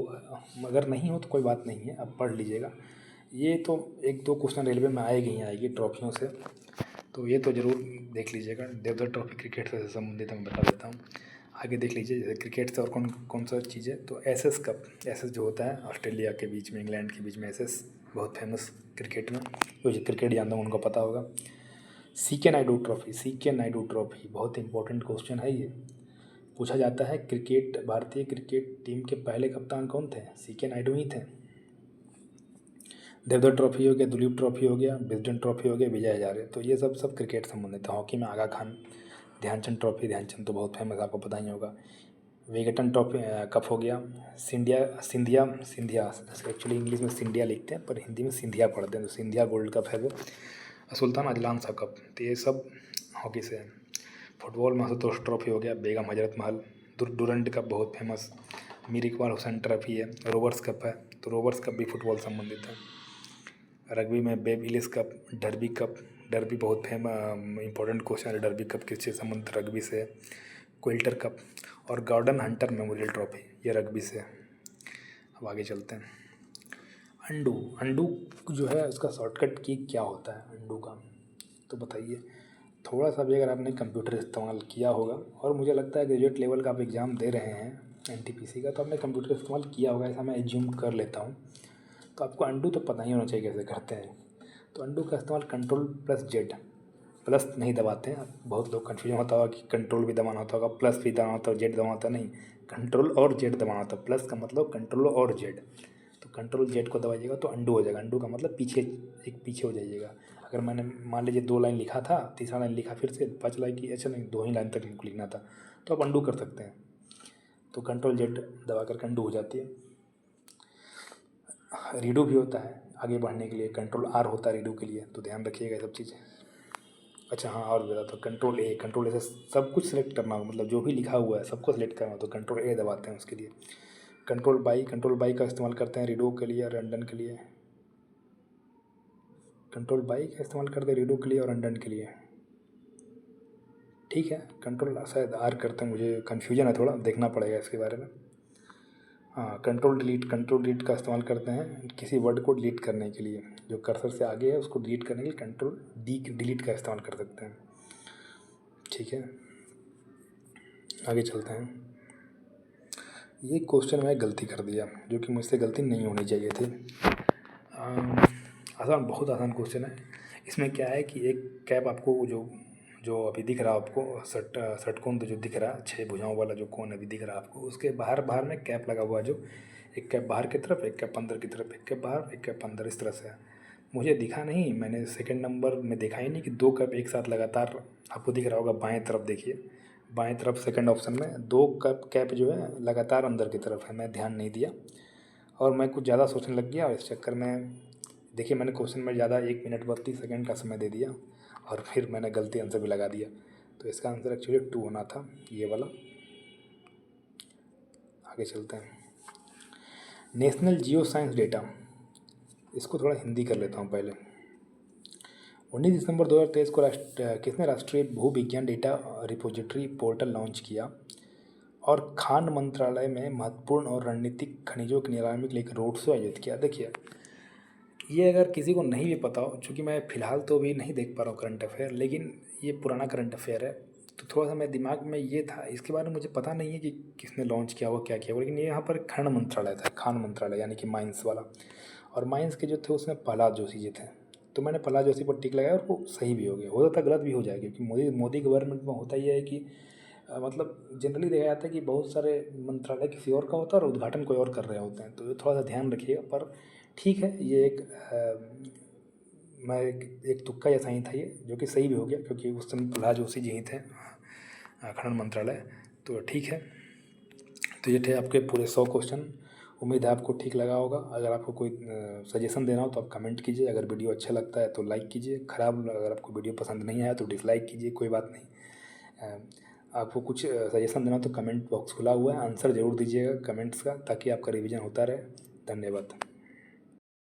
अगर नहीं हो तो कोई बात नहीं है, आप पढ़ लीजिएगा। ये तो 1-2 क्वेश्चन रेलवे में आएगी ही आएगी ट्रॉफियों से, तो ये तो ज़रूर देख लीजिएगा। देवधर ट्रॉफी क्रिकेट से संबंधित मैं बता देता हूँ। आगे देख लीजिए, जैसे क्रिकेट से और कौन कौन सा चीज़ है, तो एसएस कप, एसएस जो होता है ऑस्ट्रेलिया के बीच में, इंग्लैंड के बीच में, एसएस बहुत फेमस क्रिकेट में, जो क्रिकेट जानता हूँ उनको पता होगा। CK Naidu trophy, CK Naidu trophy बहुत इंपॉर्टेंट क्वेश्चन है ये, पूछा जाता है। क्रिकेट, भारतीय क्रिकेट टीम के पहले कप्तान कौन थे, सीके नायडू ही थे। देवधर ट्रॉफी हो गया, दुलीप ट्रॉफी हो गया, विजडन ट्रॉफी हो गया, विजय हजारे, तो ये सब क्रिकेट संबंधित है। हॉकी में आगा खान, ध्यानचंद ट्रॉफी, ध्यानचंद तो बहुत फेमस, आपको पता ही होगा। विगटन ट्रॉफी कप हो गया, सिंधिया, एक्चुअली इंग्लिश में सिंधिया लिखते हैं पर हिंदी में सिंधिया पढ़ते हैं, तो सिंधिया गोल्ड कप है वो। सुल्तान अजलान शाह कप, तो ये सब हॉकी से है। फुटबॉल में आशुतोष ट्रॉफी हो गया, बेगम हजरत महल, डुरंड कप बहुत फेमस, मीर इकबाल हुसैन ट्रॉफी है, रोवर्स कप है, तो रोवर्स कप भी फुटबॉल संबंधित है। रग्बी में बेब इलिस कप, डर्बी कप, डर्बी बहुत इंपॉर्टेंट क्वेश्चन है, डर्बी कप किससे संबंधित, रग्बी से है। क्विल्टर कप और गॉर्डन हंटर मेमोरियल ट्रॉफी, ये रग्बी से है। अब आगे चलते हैं। अंडू, अंडू जो है उसका शॉर्टकट की क्या होता है अंडू का, तो बताइए। थोड़ा सा भी अगर आपने कंप्यूटर इस्तेमाल किया होगा, और मुझे लगता है ग्रेजुएट लेवल का आप एग्ज़ाम दे रहे हैं एनटीपीसी का, तो आपने कंप्यूटर इस्तेमाल किया होगा, ऐसा मैं एज्यूम कर लेता हूँ। तो आपको अंडू तो पता ही होना चाहिए कैसे करते हैं। तो अंडू का इस्तेमाल Ctrl+Z, प्लस नहीं दबाते हैं। बहुत लोग कन्फ्यूजन होता होगा कि कंट्रोल भी दबाना होता होगा, प्लस भी दबाना होता है, जेड दबाना होता नहीं, कंट्रोल और जेड दबाना होता है। प्लस का मतलब कंट्रोल और जेड, तो कंट्रोल जेड को दबाइएगा तो अंडू हो जाएगा। अंडू का मतलब पीछे, एक पीछे हो जाइएगा। अगर मैंने मान लीजिए 2 लाइन लिखा था, तीसरा लाइन लिखा फिर से, 5 लाइन की, अच्छा नहीं 2 ही लाइन तक लिखना था, तो आप अंडू कर सकते हैं। तो कंट्रोल जेड दबा कर अंडू हो जाती है। रीडू भी होता है आगे बढ़ने के लिए, कंट्रोल आर होता है रीडू के लिए, तो ध्यान रखिएगा ये सब चीज़ें। अच्छा हाँ, और बता तो कंट्रोल ए से सब कुछ सेलेक्ट करना होगा, मतलब जो भी लिखा हुआ है सबको सेलेक्ट करना हो तो कंट्रोल ए दबाते हैं उसके लिए। कंट्रोल बाई का इस्तेमाल करते हैं रीडू के लिए और रंडन के लिए। कंट्रोल बाई का इस्तेमाल करते हैं रीडू के लिए और रंडन के लिए, ठीक है। कंट्रोल शायद आर करते हैं, मुझे कन्फ्यूजन है थोड़ा, देखना पड़ेगा इसके बारे में। हाँ, कंट्रोल डिलीट का इस्तेमाल करते हैं किसी वर्ड को डिलीट करने के लिए, जो कर्सर से आगे है उसको डिलीट करने के लिए कंट्रोल डिलीट का इस्तेमाल कर सकते हैं, ठीक है। आगे चलते हैं। ये क्वेश्चन मैं गलती कर दिया, जो कि मुझसे गलती नहीं होनी चाहिए थी। आसान, बहुत आसान क्वेश्चन है। इसमें क्या है कि एक कैप आपको जो जो अभी दिख रहा है आपको, षटकोण जो दिख रहा है, 6 भुजाओं वाला जो कोण अभी दिख रहा है आपको, उसके बाहर बाहर में कैप लगा हुआ है, जो एक कैप बाहर की तरफ, एक कैप अंदर की तरफ, एक कैप बाहर, एक कैप अंदर, इस तरह से है। मुझे दिखा नहीं, मैंने सेकंड नंबर में देखा ही नहीं कि 2 कैप एक साथ लगातार, आपको दिख रहा होगा बाएं तरफ, देखिए बाएं तरफ सेकंड ऑप्शन में 2 कैप जो है लगातार अंदर की तरफ है, मैं ध्यान नहीं दिया और मैं कुछ ज़्यादा सोचने लग गया, और इस चक्कर में देखिए मैंने क्वेश्चन में ज़्यादा 1 मिनट 32 सेकंड का समय दे दिया और फिर मैंने गलती आंसर भी लगा दिया। तो इसका आंसर एक्चुअली 2 होना था, ये वाला। आगे चलते हैं। नेशनल जियो साइंस डेटा, इसको थोड़ा हिंदी कर लेता हूँ पहले। 19 दिसंबर 2023 को किसने राष्ट्रीय भूविज्ञान डेटा रिपोजिटरी पोर्टल लॉन्च किया और खान मंत्रालय में महत्वपूर्ण और रणनीतिक खनिजों की नीलामी के लिए एक रोड शो आयोजित किया। देखिए ये अगर किसी को नहीं भी पता हो, चूँकि मैं फ़िलहाल तो अभी नहीं देख पा रहा हूँ करंट अफेयर, लेकिन ये पुराना करंट अफेयर है, तो थोड़ा सा मेरे दिमाग में ये था, इसके बारे में मुझे पता नहीं है कि किसने लॉन्च किया हुआ, क्या किया हुआ, लेकिन ये यहाँ पर खान मंत्रालय था, खान मंत्रालय यानी कि माइंस वाला। और माइंस के जो थे उसमें प्रहलाद जोशी जी थे, तो मैंने प्रहलाद जोशी पर टिक लगाया और वो सही भी हो गया। हो सकता है गलत भी हो जाए, क्योंकि मोदी गवर्नमेंट में होता ही है कि मतलब जनरली देखा जाता है कि बहुत सारे मंत्रालय किसी और का होता है और उद्घाटन कोई और कर रहे होते हैं, तो ये थोड़ा सा ध्यान रखिएगा। पर ठीक है, ये मैं एक तुक्का जैसा ही था ये, जो कि सही भी हो गया, क्योंकि उस समय प्रहलाद जोशी जी ही थे खनन मंत्रालय, तो ठीक है। तो ये थे आपके पूरे 100 क्वेश्चन। उम्मीद है आपको ठीक लगा होगा। अगर आपको कोई सजेशन देना हो तो आप कमेंट कीजिए। अगर वीडियो अच्छा लगता है तो लाइक कीजिए, ख़राब अगर आपको वीडियो पसंद नहीं आया तो डिसलाइक कीजिए, कोई बात नहीं। आपको कुछ सजेशन देना हो तो कमेंट बॉक्स खुला हुआ है, आंसर ज़रूर दीजिएगा कमेंट्स का, ताकि आपका रिवीजन होता रहे। धन्यवाद।